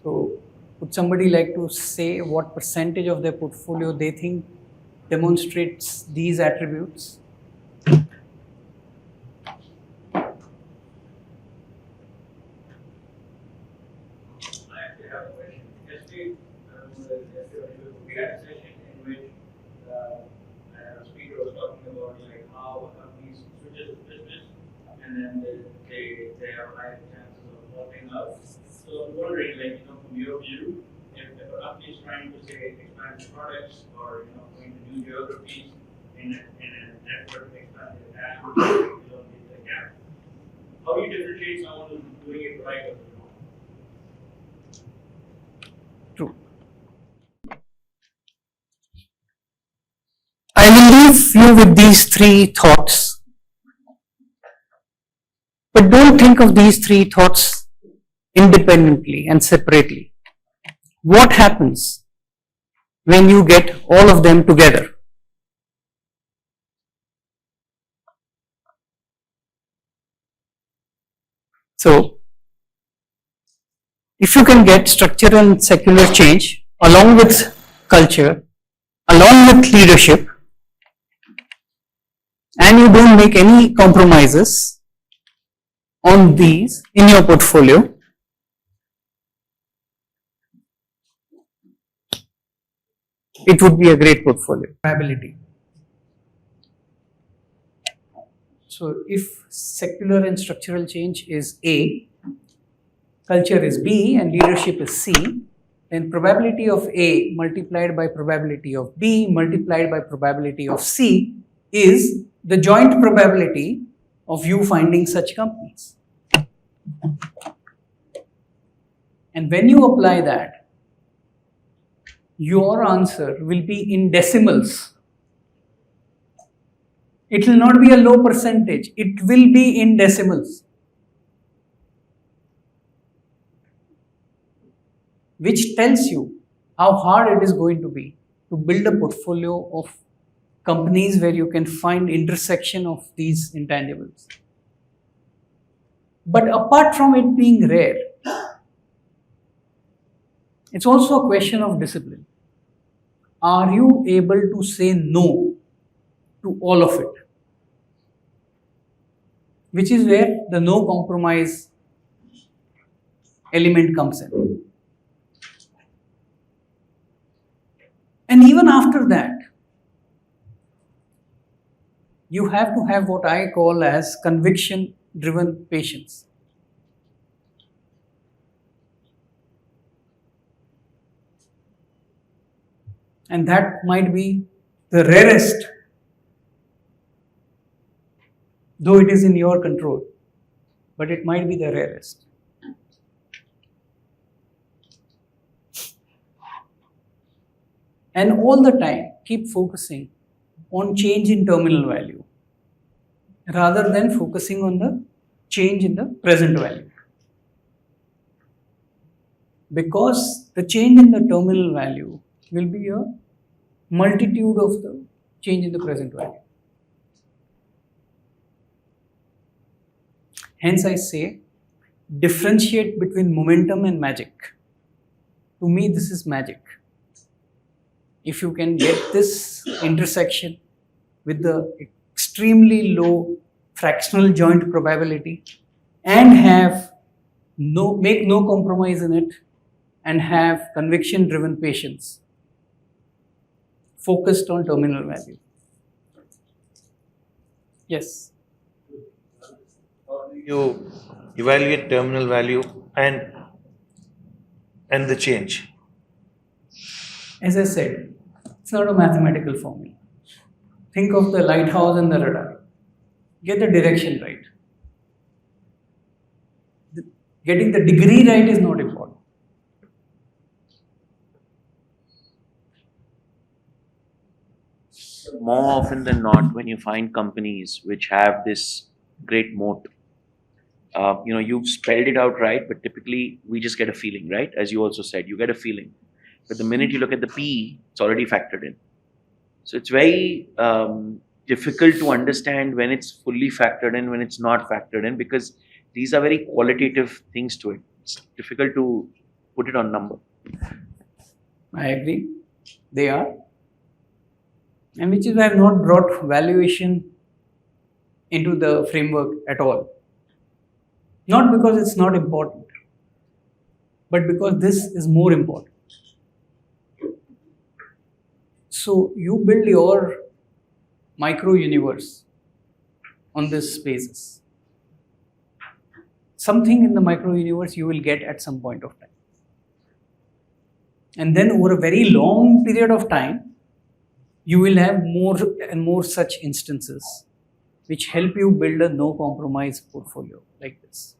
So, would somebody like to say what percentage of their portfolio they think demonstrates these attributes? We had a session in which a speaker was talking about like how companies switches to business and then they have higher chances of falling out. So I'm wondering, like, from your view, if a company is trying to say expand its products or going to new geographies in an effort to expand their cash flow, the gap, how do you differentiate someone who's doing it right or wrong? True. I will leave you with these three thoughts. But don't think of these three thoughts independently and separately. What happens when you get all of them together? So, if you can get structural and secular change along with culture, along with leadership, and you don't make any compromises on these in your portfolio, it would be a great portfolio. Probability. So if secular and structural change is A, culture is B, and leadership is C, then probability of A multiplied by probability of B multiplied by probability of C is the joint probability of you finding such companies. And when you apply that, your answer will be in decimals. It will not be a low percentage, it will be in decimals, which tells you how hard it is going to be to build a portfolio of companies where you can find intersection of these intangibles. But apart from it being rare, it's also a question of discipline. Are you able to say no to all of it? Which is where the no compromise element comes in. And even after that, you have to have what I call as conviction-driven patience. And that might be the rarest, though it is in your control, but it might be the rarest. And all the time, keep focusing on change in terminal value rather than focusing on the change in the present value. Because the change in the terminal value will be a multitude of the change in the present value. Hence I say, differentiate between momentum and magic. To me, this is magic. If you can get this intersection with the extremely low fractional joint probability and make no compromise in it and have conviction driven patience focused on terminal value. Yes. How do you evaluate terminal value and the change? As I said, it's not a mathematical formula. Think of the lighthouse and the radar. Get the direction right. Getting the degree right is not important. More often than not, when you find companies which have this great moat, you've spelled it out right, but typically we just get a feeling, right? As you also said, you get a feeling. But the minute you look at the PE, it's already factored in. So it's very difficult to understand when it's fully factored in, when it's not factored in, because these are very qualitative things to it. It's difficult to put it on number. I agree. They are. And which is why I have not brought valuation into the framework at all. Not because it's not important, but because this is more important. So you build your micro universe on this basis. Something in the micro universe you will get at some point of time. And then over a very long period of time, you will have more and more such instances which help you build a no compromise portfolio like this.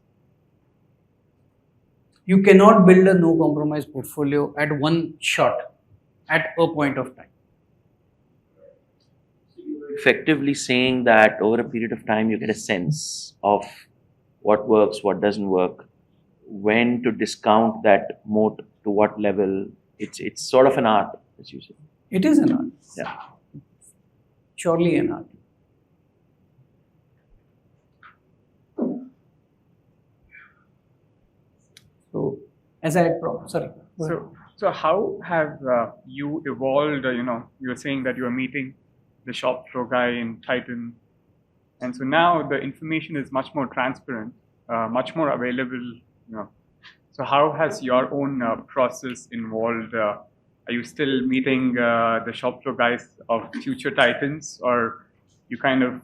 You cannot build a no compromise portfolio at one shot at a point of time. Effectively saying that over a period of time you get a sense of what works, what doesn't work, when to discount that moat to what level. It's sort of an art, as you say. It is an art. Yeah. Surely an art. So, as I had sorry. So how have you evolved? You were saying that you were meeting the shop floor guy in Titan, and so now the information is much more transparent, much more available. So how has your own process involved? Are you still meeting the shop floor guys of future Titans, or you kind of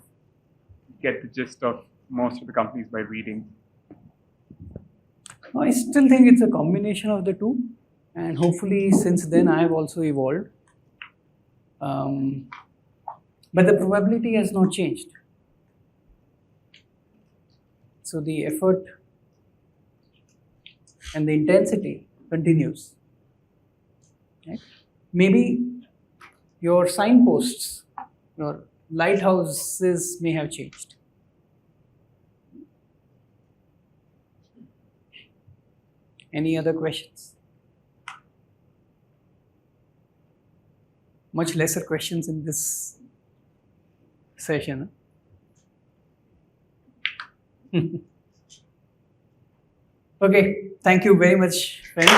get the gist of most of the companies by reading? I still think it's a combination of the two, and hopefully since then I have also evolved. But the probability has not changed. So the effort and the intensity continues. Right? Maybe your signposts, your lighthouses may have changed. Any other questions? Much lesser questions in this session. Okay, thank you very much, friends.